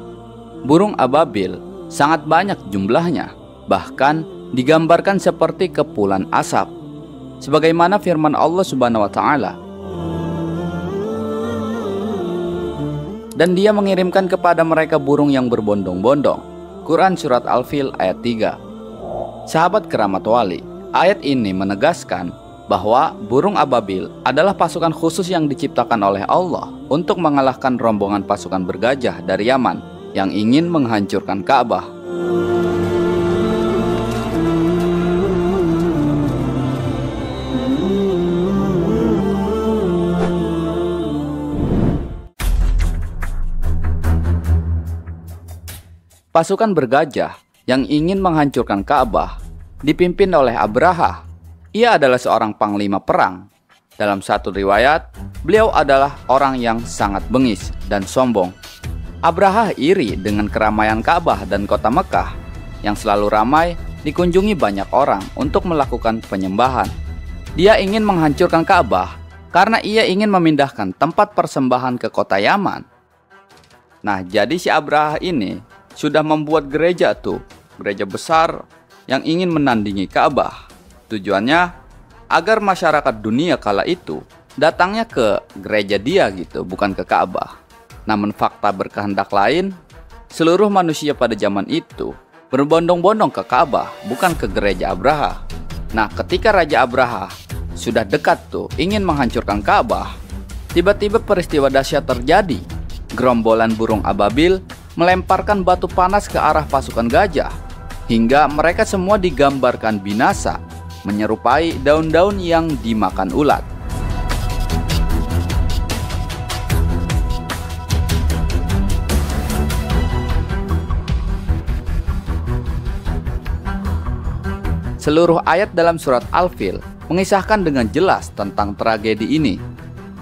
Burung ababil sangat banyak jumlahnya, bahkan digambarkan seperti kepulan asap, sebagaimana firman Allah Subhanahu wa Ta'ala. Dan Dia mengirimkan kepada mereka burung yang berbondong-bondong. Quran Surat Al-Fil ayat 3. Sahabat keramat wali, ayat ini menegaskan bahwa burung ababil adalah pasukan khusus yang diciptakan oleh Allah untuk mengalahkan rombongan pasukan bergajah dari Yaman yang ingin menghancurkan Ka'bah. Pasukan bergajah yang ingin menghancurkan Ka'bah dipimpin oleh Abraha. Ia adalah seorang panglima perang. Dalam satu riwayat, beliau adalah orang yang sangat bengis dan sombong. Abraha iri dengan keramaian Ka'bah dan kota Mekah yang selalu ramai dikunjungi banyak orang untuk melakukan penyembahan. Dia ingin menghancurkan Ka'bah karena ia ingin memindahkan tempat persembahan ke kota Yaman. Nah, jadi si Abraha ini sudah membuat gereja besar yang ingin menandingi Ka'bah. Tujuannya agar masyarakat dunia kala itu datangnya ke gereja dia gitu, bukan ke Ka'bah. Namun fakta berkehendak lain, seluruh manusia pada zaman itu berbondong-bondong ke Ka'bah, bukan ke gereja Abraha. Nah, ketika Raja Abraha sudah dekat ingin menghancurkan Ka'bah, tiba-tiba peristiwa dahsyat terjadi. Gerombolan burung ababil melemparkan batu panas ke arah pasukan gajah, hingga mereka semua digambarkan binasa, menyerupai daun-daun yang dimakan ulat. Seluruh ayat dalam surat Al-Fil mengisahkan dengan jelas tentang tragedi ini.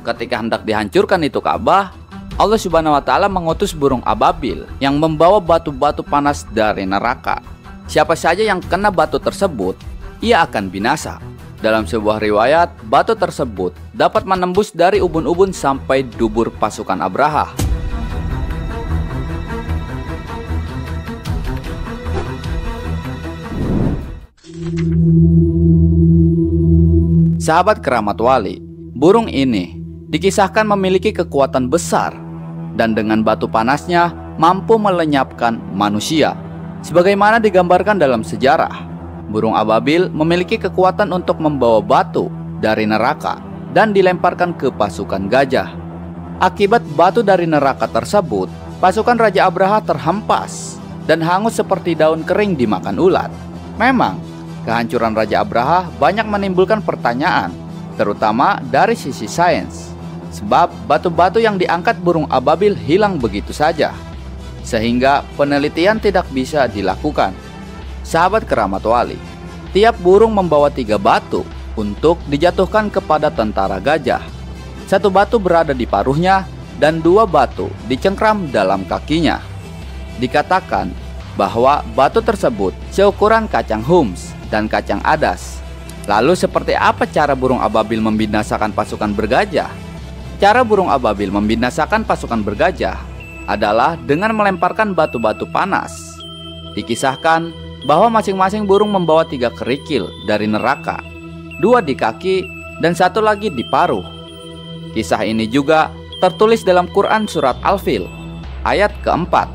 Ketika hendak dihancurkan itu Ka'bah, Allah Subhanahu wa Ta'ala mengutus burung ababil yang membawa batu-batu panas dari neraka. Siapa saja yang kena batu tersebut, ia akan binasa. Dalam sebuah riwayat, batu tersebut dapat menembus dari ubun-ubun sampai dubur pasukan Abraha. Sahabat keramat wali, burung ini dikisahkan memiliki kekuatan besar dan dengan batu panasnya mampu melenyapkan manusia. Sebagaimana digambarkan dalam sejarah, burung ababil memiliki kekuatan untuk membawa batu dari neraka dan dilemparkan ke pasukan gajah. Akibat batu dari neraka tersebut, pasukan Raja Abraha terhempas dan hangus seperti daun kering dimakan ulat. Memang, kehancuran Raja Abraha banyak menimbulkan pertanyaan, terutama dari sisi sains. Sebab batu-batu yang diangkat burung ababil hilang begitu saja, sehingga penelitian tidak bisa dilakukan. Sahabat keramat wali, tiap burung membawa 3 batu untuk dijatuhkan kepada tentara gajah. 1 batu berada di paruhnya dan 2 batu dicengkram dalam kakinya. Dikatakan bahwa batu tersebut seukuran kacang hums dan kacang adas. Lalu seperti apa cara burung ababil membinasakan pasukan bergajah? Cara burung ababil membinasakan pasukan bergajah adalah dengan melemparkan batu-batu panas. Dikisahkan bahwa masing-masing burung membawa 3 kerikil dari neraka, 2 di kaki dan 1 lagi di paruh. Kisah ini juga tertulis dalam Quran surat Al-Fil ayat keempat,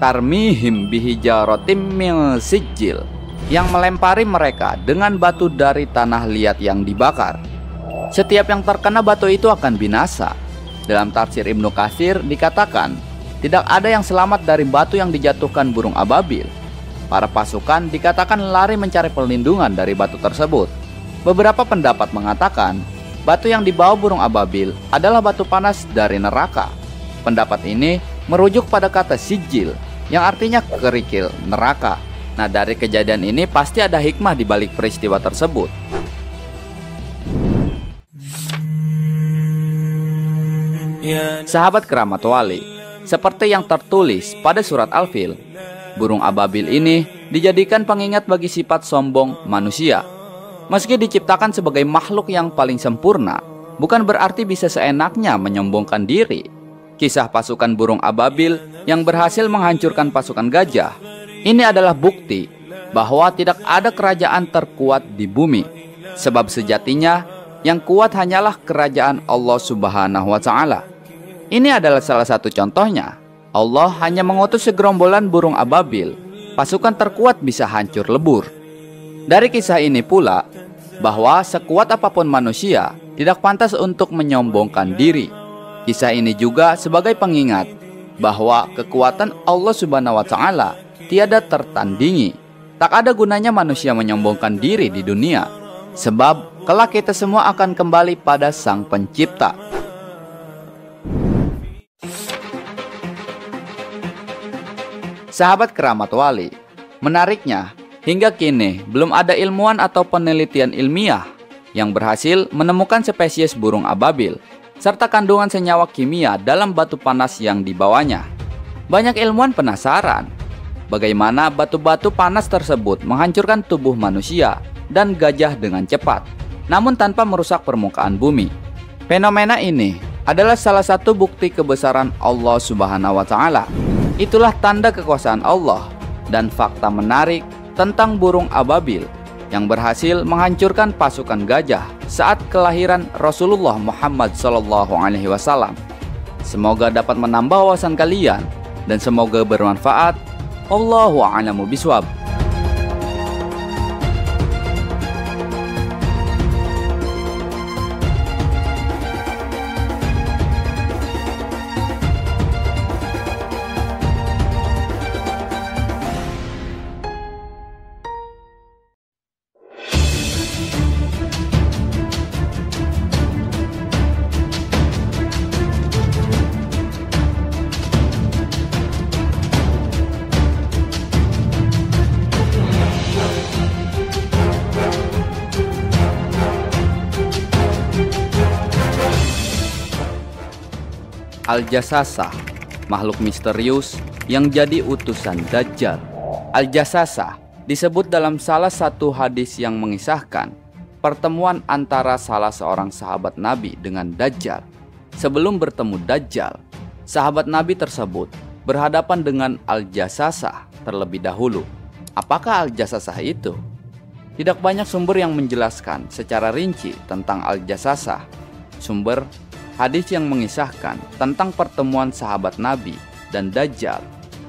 tarmihim bihijaratim min sijil, yang melempari mereka dengan batu dari tanah liat yang dibakar. Setiap yang terkena batu itu akan binasa. Dalam tafsir Ibnu Katsir dikatakan, tidak ada yang selamat dari batu yang dijatuhkan burung ababil. Para pasukan dikatakan lari mencari perlindungan dari batu tersebut. Beberapa pendapat mengatakan batu yang dibawa burung ababil adalah batu panas dari neraka. Pendapat ini merujuk pada kata sijil yang artinya kerikil neraka. Nah, dari kejadian ini pasti ada hikmah di balik peristiwa tersebut. Sahabat keramat wali, seperti yang tertulis pada surat Al-Fil, burung ababil ini dijadikan pengingat bagi sifat sombong manusia. Meski diciptakan sebagai makhluk yang paling sempurna, bukan berarti bisa seenaknya menyombongkan diri. Kisah pasukan burung ababil yang berhasil menghancurkan pasukan gajah, ini adalah bukti bahwa tidak ada kerajaan terkuat di bumi. Sebab sejatinya yang kuat hanyalah kerajaan Allah Subhanahu wa Ta'ala. Ini adalah salah satu contohnya. Allah hanya mengutus segerombolan burung ababil, pasukan terkuat bisa hancur lebur. Dari kisah ini pula, bahwa sekuat apapun manusia tidak pantas untuk menyombongkan diri. Kisah ini juga sebagai pengingat bahwa kekuatan Allah Subhanahu wa Ta'ala tiada tertandingi. Tak ada gunanya manusia menyombongkan diri di dunia, sebab kelak kita semua akan kembali pada Sang Pencipta. Sahabat keramat wali, menariknya, hingga kini belum ada ilmuwan atau penelitian ilmiah yang berhasil menemukan spesies burung ababil serta kandungan senyawa kimia dalam batu panas yang dibawanya. Banyak ilmuwan penasaran bagaimana batu-batu panas tersebut menghancurkan tubuh manusia dan gajah dengan cepat, namun tanpa merusak permukaan bumi. Fenomena ini adalah salah satu bukti kebesaran Allah Subhanahu wa Ta'ala. Itulah tanda kekuasaan Allah dan fakta menarik tentang burung ababil yang berhasil menghancurkan pasukan gajah saat kelahiran Rasulullah Muhammad SAW. Semoga dapat menambah wawasan kalian dan semoga bermanfaat. Wallahu a'lamu bishawab. Al-Jasasah, makhluk misterius yang jadi utusan Dajjal. Al-Jasasah disebut dalam salah satu hadis yang mengisahkan pertemuan antara salah seorang sahabat Nabi dengan Dajjal. Sebelum bertemu Dajjal, sahabat Nabi tersebut berhadapan dengan Al-Jasasah terlebih dahulu. Apakah Al-Jasasah itu? Tidak banyak sumber yang menjelaskan secara rinci tentang Al-Jasasah. Sumber hadis yang mengisahkan tentang pertemuan sahabat Nabi dan Dajjal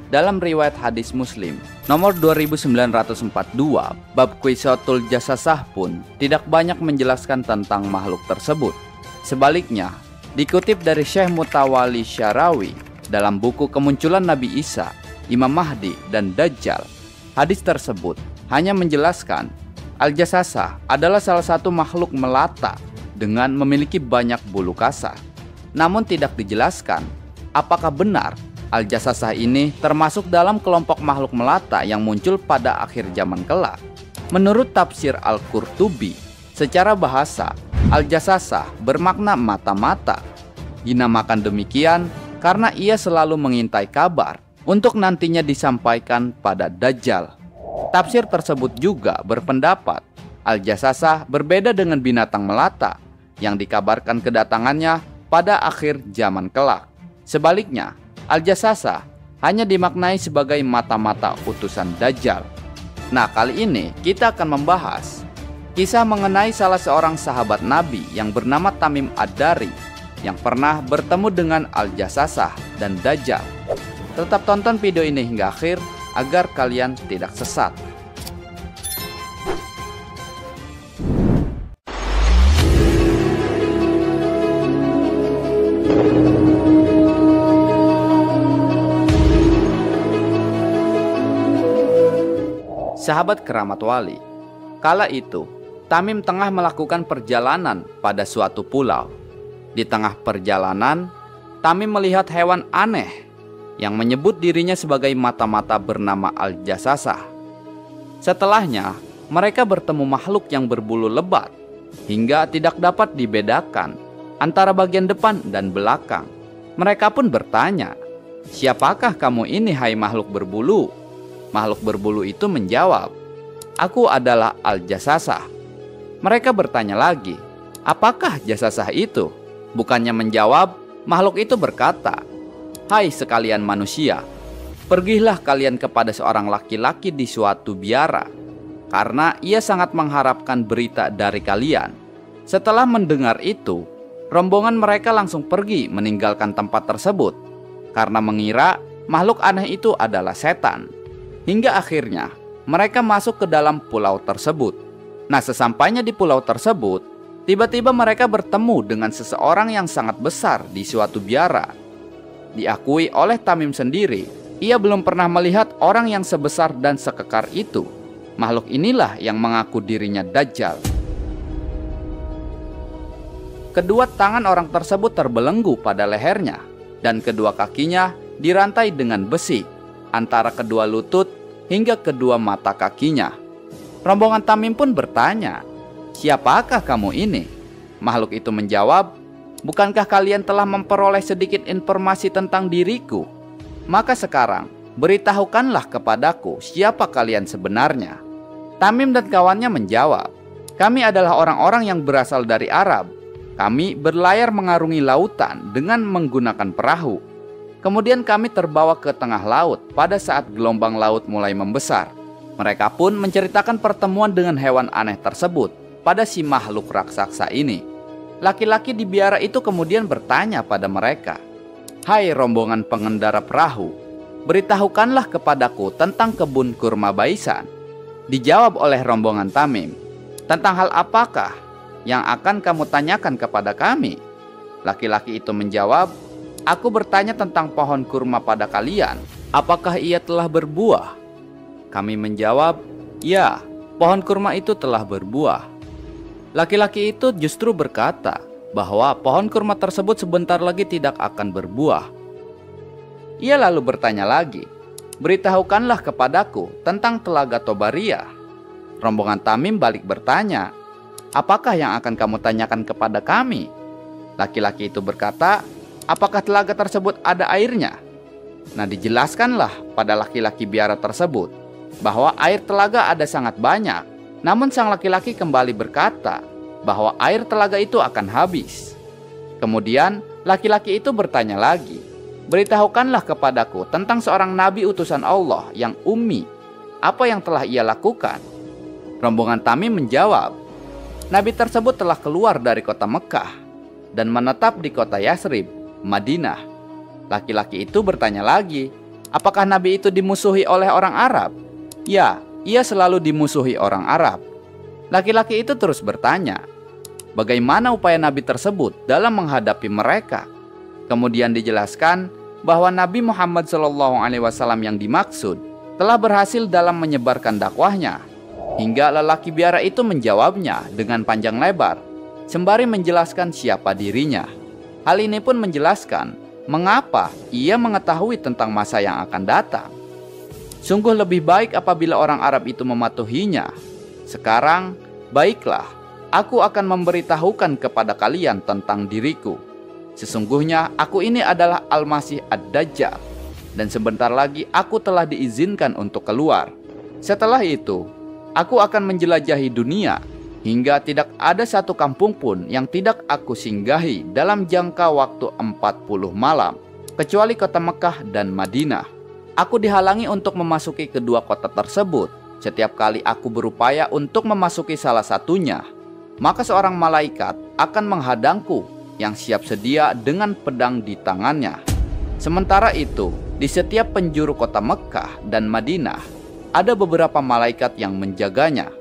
dalam riwayat hadis Muslim nomor 2942 bab Qisatul Jasasah pun tidak banyak menjelaskan tentang makhluk tersebut. Sebaliknya, dikutip dari Syekh Mutawalli Syarawi dalam buku Kemunculan Nabi Isa, Imam Mahdi dan Dajjal, hadis tersebut hanya menjelaskan Al-Jasasah adalah salah satu makhluk melata dengan memiliki banyak bulu kasar. Namun tidak dijelaskan apakah benar Al-Jasasah ini termasuk dalam kelompok makhluk melata yang muncul pada akhir zaman kelak. Menurut tafsir Al-Qurtubi, secara bahasa Al-Jasasah bermakna mata-mata. Dinamakan demikian karena ia selalu mengintai kabar untuk nantinya disampaikan pada Dajjal. Tafsir tersebut juga berpendapat Al-Jassasah berbeda dengan binatang melata yang dikabarkan kedatangannya pada akhir zaman kelak. Sebaliknya, Al-Jassasah hanya dimaknai sebagai mata-mata utusan Dajjal. Nah, kali ini kita akan membahas kisah mengenai salah seorang sahabat Nabi yang bernama Tamim Ad-Dari yang pernah bertemu dengan Al-Jassasah dan Dajjal. Tetap tonton video ini hingga akhir agar kalian tidak sesat. Sahabat keramat wali, kala itu Tamim tengah melakukan perjalanan pada suatu pulau. Di tengah perjalanan, Tamim melihat hewan aneh yang menyebut dirinya sebagai mata-mata bernama Al-Jassasah. Setelahnya, mereka bertemu makhluk yang berbulu lebat hingga tidak dapat dibedakan antara bagian depan dan belakang. Mereka pun bertanya, "Siapakah kamu ini, hai makhluk berbulu?" Makhluk berbulu itu menjawab, "Aku adalah Al-Jassasah." Mereka bertanya lagi, "Apakah Jassasah itu?" Bukannya menjawab, makhluk itu berkata, "Hai sekalian manusia, pergilah kalian kepada seorang laki-laki di suatu biara, karena ia sangat mengharapkan berita dari kalian." Setelah mendengar itu, rombongan mereka langsung pergi meninggalkan tempat tersebut, karena mengira makhluk aneh itu adalah setan. Hingga akhirnya mereka masuk ke dalam pulau tersebut. Nah, sesampainya di pulau tersebut, tiba-tiba mereka bertemu dengan seseorang yang sangat besar di suatu biara. Diakui oleh Tamim sendiri, ia belum pernah melihat orang yang sebesar dan sekekar itu. Makhluk inilah yang mengaku dirinya Dajjal. Kedua tangan orang tersebut terbelenggu pada lehernya, dan kedua kakinya dirantai dengan besi antara kedua lutut hingga kedua mata kakinya. Rombongan Tamim pun bertanya, "Siapakah kamu ini?" Makhluk itu menjawab, "Bukankah kalian telah memperoleh sedikit informasi tentang diriku? Maka sekarang beritahukanlah kepadaku siapa kalian sebenarnya." Tamim dan kawannya menjawab, "Kami adalah orang-orang yang berasal dari Arab. Kami berlayar mengarungi lautan dengan menggunakan perahu. Kemudian kami terbawa ke tengah laut pada saat gelombang laut mulai membesar." Mereka pun menceritakan pertemuan dengan hewan aneh tersebut pada si makhluk raksasa ini. Laki-laki di biara itu kemudian bertanya pada mereka, "Hai rombongan pengendara perahu, beritahukanlah kepadaku tentang kebun kurma Baisan." Dijawab oleh rombongan Tamim, "Tentang hal apakah yang akan kamu tanyakan kepada kami?" Laki-laki itu menjawab, "Aku bertanya tentang pohon kurma pada kalian. Apakah ia telah berbuah?" Kami menjawab, "Ya, pohon kurma itu telah berbuah." Laki-laki itu justru berkata bahwa pohon kurma tersebut sebentar lagi tidak akan berbuah. Ia lalu bertanya lagi, "Beritahukanlah kepadaku tentang telaga Tobaria." Rombongan Tamim balik bertanya, "Apakah yang akan kamu tanyakan kepada kami?" Laki-laki itu berkata, "Apakah telaga tersebut ada airnya?" Nah, dijelaskanlah pada laki-laki biara tersebut bahwa air telaga ada sangat banyak. Namun sang laki-laki kembali berkata bahwa air telaga itu akan habis. Kemudian laki-laki itu bertanya lagi, "Beritahukanlah kepadaku tentang seorang nabi utusan Allah yang ummi. Apa yang telah ia lakukan?" Rombongan Tamim menjawab, "Nabi tersebut telah keluar dari kota Mekah dan menetap di kota Yasrib, Madinah." Laki-laki itu bertanya lagi, "Apakah nabi itu dimusuhi oleh orang Arab?" "Ya, ia selalu dimusuhi orang Arab." Laki-laki itu terus bertanya, "Bagaimana upaya nabi tersebut dalam menghadapi mereka?" Kemudian dijelaskan bahwa Nabi Muhammad SAW yang dimaksud telah berhasil dalam menyebarkan dakwahnya. Hingga lelaki biara itu menjawabnya dengan panjang lebar, sembari menjelaskan siapa dirinya. Hal ini pun menjelaskan mengapa ia mengetahui tentang masa yang akan datang. Sungguh lebih baik apabila orang Arab itu mematuhinya. Sekarang, baiklah, aku akan memberitahukan kepada kalian tentang diriku. Sesungguhnya aku ini adalah Al-Masih Ad-Dajjal, dan sebentar lagi aku telah diizinkan untuk keluar. Setelah itu, aku akan menjelajahi dunia hingga tidak ada satu kampung pun yang tidak aku singgahi dalam jangka waktu 40 malam, kecuali kota Mekah dan Madinah. Aku dihalangi untuk memasuki kedua kota tersebut. Setiap kali aku berupaya untuk memasuki salah satunya, maka seorang malaikat akan menghadangku yang siap sedia dengan pedang di tangannya. Sementara itu, di setiap penjuru kota Mekah dan Madinah, ada beberapa malaikat yang menjaganya.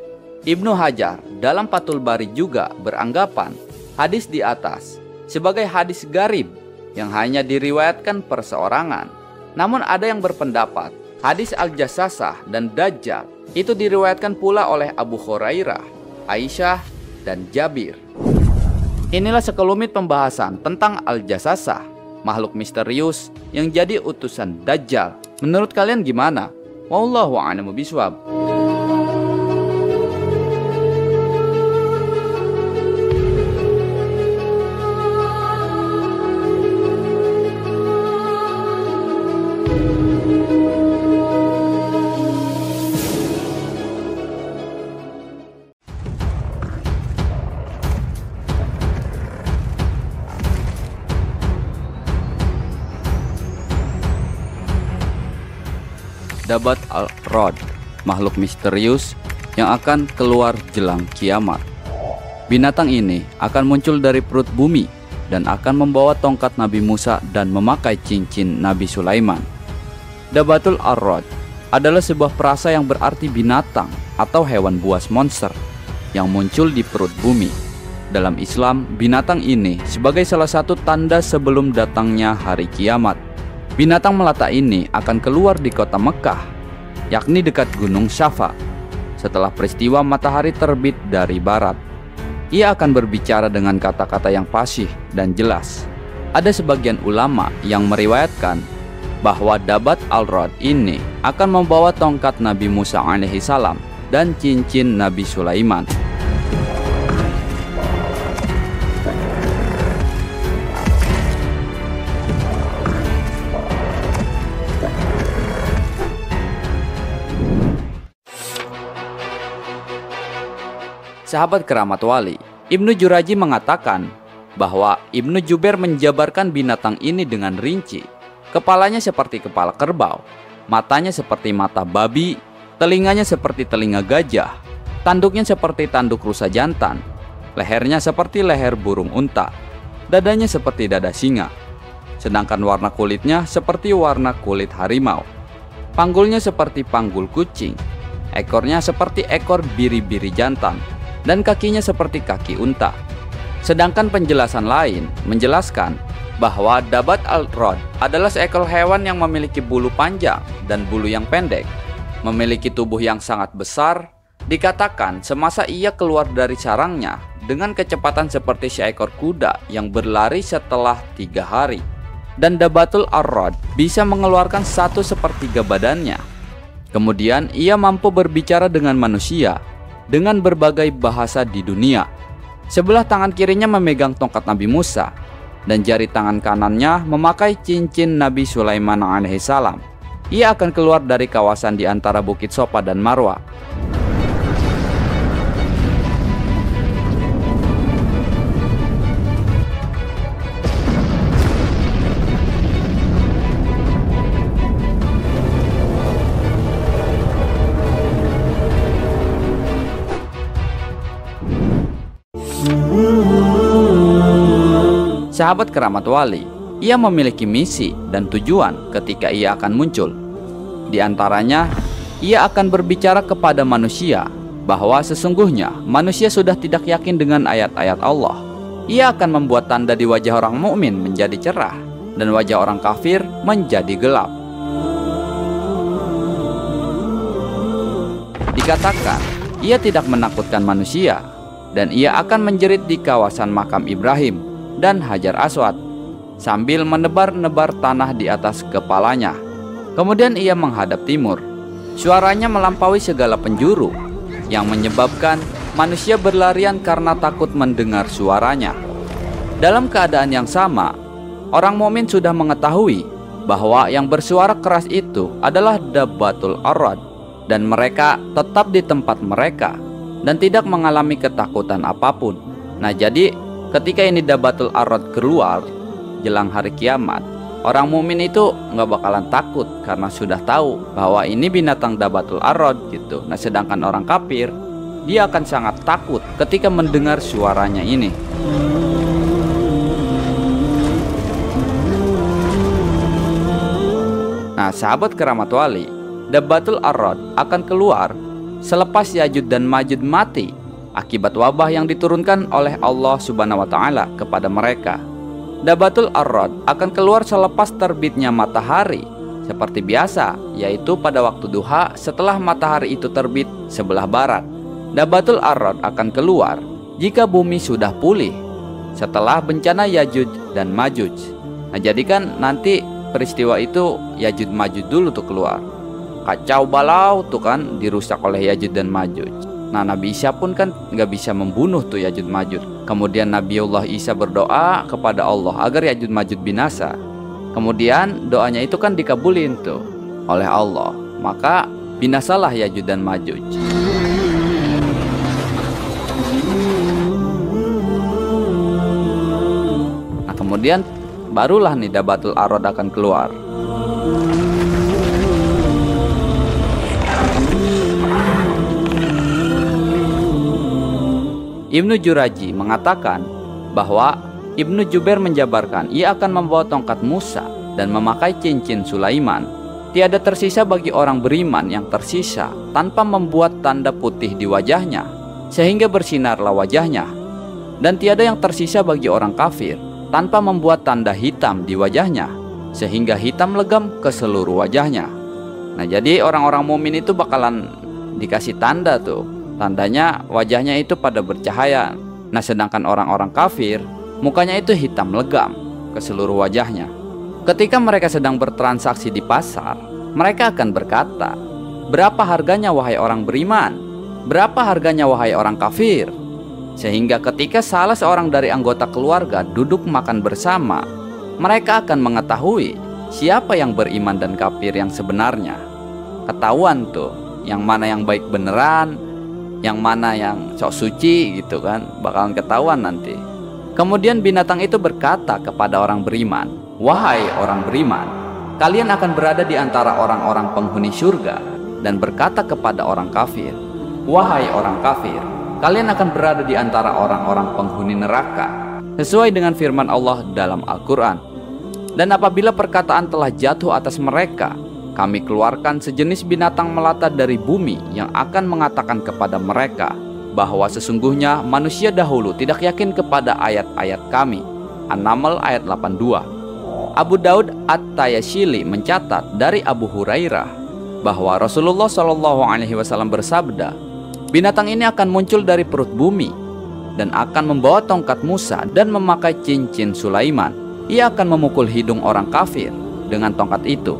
Ibnu Hajar dalam Fathul Bari juga beranggapan hadis di atas sebagai hadis gharib yang hanya diriwayatkan perseorangan. Namun ada yang berpendapat hadis Al-Jassasah dan Dajjal itu diriwayatkan pula oleh Abu Hurairah, Aisyah, dan Jabir. Inilah sekelumit pembahasan tentang Al-Jassasah, makhluk misterius yang jadi utusan Dajjal. Menurut kalian gimana? Wallahu a'lamu bishawab. Dabat al-Rod, makhluk misterius yang akan keluar jelang kiamat. Binatang ini akan muncul dari perut bumi dan akan membawa tongkat Nabi Musa dan memakai cincin Nabi Sulaiman. Dabatul ar-Rod adalah sebuah frasa yang berarti binatang atau hewan buas monster yang muncul di perut bumi. Dalam Islam, binatang ini sebagai salah satu tanda sebelum datangnya hari kiamat. Binatang melata ini akan keluar di kota Mekah, yakni dekat Gunung Syafa, setelah peristiwa matahari terbit dari barat. Ia akan berbicara dengan kata-kata yang fasih dan jelas. Ada sebagian ulama yang meriwayatkan bahwa Dabat al-Rod ini akan membawa tongkat Nabi Musa alaihissalam dan cincin Nabi Sulaiman. Sahabat keramat wali, Ibnu Juraji mengatakan bahwa Ibnu Jubair menjabarkan binatang ini dengan rinci. Kepalanya seperti kepala kerbau, matanya seperti mata babi, telinganya seperti telinga gajah, tanduknya seperti tanduk rusa jantan, lehernya seperti leher burung unta, dadanya seperti dada singa, sedangkan warna kulitnya seperti warna kulit harimau, panggulnya seperti panggul kucing, ekornya seperti ekor biri-biri jantan, dan kakinya seperti kaki unta. Sedangkan penjelasan lain menjelaskan bahwa Dabat al-Rod adalah seekor hewan yang memiliki bulu panjang dan bulu yang pendek, memiliki tubuh yang sangat besar. Dikatakan semasa ia keluar dari sarangnya dengan kecepatan seperti seekor kuda yang berlari setelah 3 hari. Dan Dabatul ar-Rod bisa mengeluarkan 1/3 badannya. Kemudian ia mampu berbicara dengan manusia dengan berbagai bahasa di dunia. Sebelah tangan kirinya memegang tongkat Nabi Musa, dan jari tangan kanannya memakai cincin Nabi Sulaiman alaihissalam. Ia akan keluar dari kawasan di antara Bukit Sofa dan Marwa. Sahabat keramat wali, ia memiliki misi dan tujuan ketika ia akan muncul. Di antaranya, ia akan berbicara kepada manusia bahwa sesungguhnya manusia sudah tidak yakin dengan ayat-ayat Allah. Ia akan membuat tanda di wajah orang mukmin menjadi cerah dan wajah orang kafir menjadi gelap. Dikatakan, ia tidak menakutkan manusia dan ia akan menjerit di kawasan makam Ibrahim dan Hajar Aswad sambil menebar-nebar tanah di atas kepalanya. Kemudian ia menghadap timur. Suaranya melampaui segala penjuru yang menyebabkan manusia berlarian karena takut mendengar suaranya. Dalam keadaan yang sama, Orang mukmin sudah mengetahui bahwa yang bersuara keras itu adalah Dabbatul Arad, dan mereka tetap di tempat mereka dan tidak mengalami ketakutan apapun. Nah, jadi ketika ini Dabbatul Arad keluar jelang hari kiamat, orang mukmin itu nggak bakalan takut karena sudah tahu bahwa ini binatang Dabbatul Arad gitu. Nah, sedangkan orang kafir, dia akan sangat takut ketika mendengar suaranya ini. Nah, sahabat keramat wali, Dabbatul Arad akan keluar selepas Ya'juj dan Ma'juj mati akibat wabah yang diturunkan oleh Allah Subhanahu wa taala kepada mereka. Dabbatul Arad akan keluar selepas terbitnya matahari seperti biasa, yaitu pada waktu duha setelah matahari itu terbit sebelah barat. Dabbatul Arad akan keluar jika bumi sudah pulih setelah bencana Ya'juj dan Ma'juj. Nah, jadi kan nanti peristiwa itu Ya'juj Ma'juj dulu tuh keluar. Kacau balau tuh kan, dirusak oleh Ya'juj dan Ma'juj. Nah, Nabi Isa pun kan nggak bisa membunuh tuh Ya'juj Ma'juj. Kemudian Nabiullah Isa berdoa kepada Allah agar Ya'juj Ma'juj binasa. Kemudian doanya itu kan dikabulin tuh oleh Allah. Maka binasalah Ya'juj dan Ma'juj. Nah, kemudian barulah nih Dabbatul Arad akan keluar. Ibnu Juraji mengatakan bahwa Ibnu Jubair menjabarkan ia akan membawa tongkat Musa dan memakai cincin Sulaiman. Tiada tersisa bagi orang beriman yang tersisa tanpa membuat tanda putih di wajahnya sehingga bersinarlah wajahnya, dan tiada yang tersisa bagi orang kafir tanpa membuat tanda hitam di wajahnya sehingga hitam legam ke seluruh wajahnya. Nah, jadi orang-orang mukmin itu bakalan dikasih tanda tuh. Tandanya wajahnya itu pada bercahaya. Nah, sedangkan orang-orang kafir mukanya itu hitam legam ke seluruh wajahnya. Ketika mereka sedang bertransaksi di pasar, mereka akan berkata, "Berapa harganya wahai orang beriman? Berapa harganya wahai orang kafir?" Sehingga ketika salah seorang dari anggota keluarga duduk makan bersama, mereka akan mengetahui siapa yang beriman dan kafir yang sebenarnya. Ketahuan tuh yang mana yang baik beneran, yang mana yang sok suci gitu kan, bakalan ketahuan nanti. Kemudian binatang itu berkata kepada orang beriman, "Wahai orang beriman, kalian akan berada di antara orang-orang penghuni surga," dan berkata kepada orang kafir, "Wahai orang kafir, kalian akan berada di antara orang-orang penghuni neraka," sesuai dengan firman Allah dalam Al-Quran. Dan apabila perkataan telah jatuh atas mereka, kami keluarkan sejenis binatang melata dari bumi yang akan mengatakan kepada mereka bahwa sesungguhnya manusia dahulu tidak yakin kepada ayat-ayat kami. An-Naml ayat 82. Abu Daud At-Tayashili mencatat dari Abu Hurairah bahwa Rasulullah SAW bersabda, binatang ini akan muncul dari perut bumi dan akan membawa tongkat Musa dan memakai cincin Sulaiman. Ia akan memukul hidung orang kafir dengan tongkat itu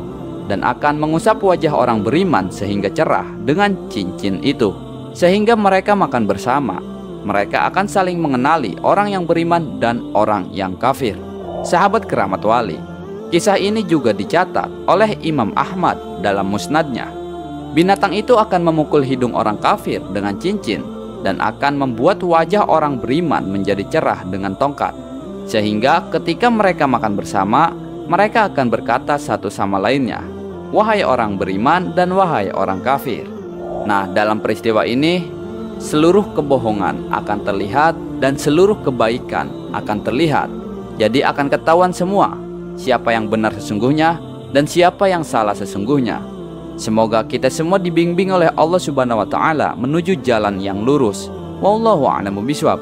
dan akan mengusap wajah orang beriman sehingga cerah dengan cincin itu, sehingga mereka makan bersama. Mereka akan saling mengenali orang yang beriman dan orang yang kafir. Sahabat keramat wali, kisah ini juga dicatat oleh Imam Ahmad dalam musnadnya. Binatang itu akan memukul hidung orang kafir dengan cincin dan akan membuat wajah orang beriman menjadi cerah dengan tongkat, sehingga ketika mereka makan bersama, mereka akan berkata satu sama lainnya, "Wahai orang beriman dan wahai orang kafir." Nah, dalam peristiwa ini seluruh kebohongan akan terlihat dan seluruh kebaikan akan terlihat. Jadi akan ketahuan semua siapa yang benar sesungguhnya dan siapa yang salah sesungguhnya. Semoga kita semua dibimbing oleh Allah Subhanahu wa taala menuju jalan yang lurus. Wallahu a'lamu bishawab.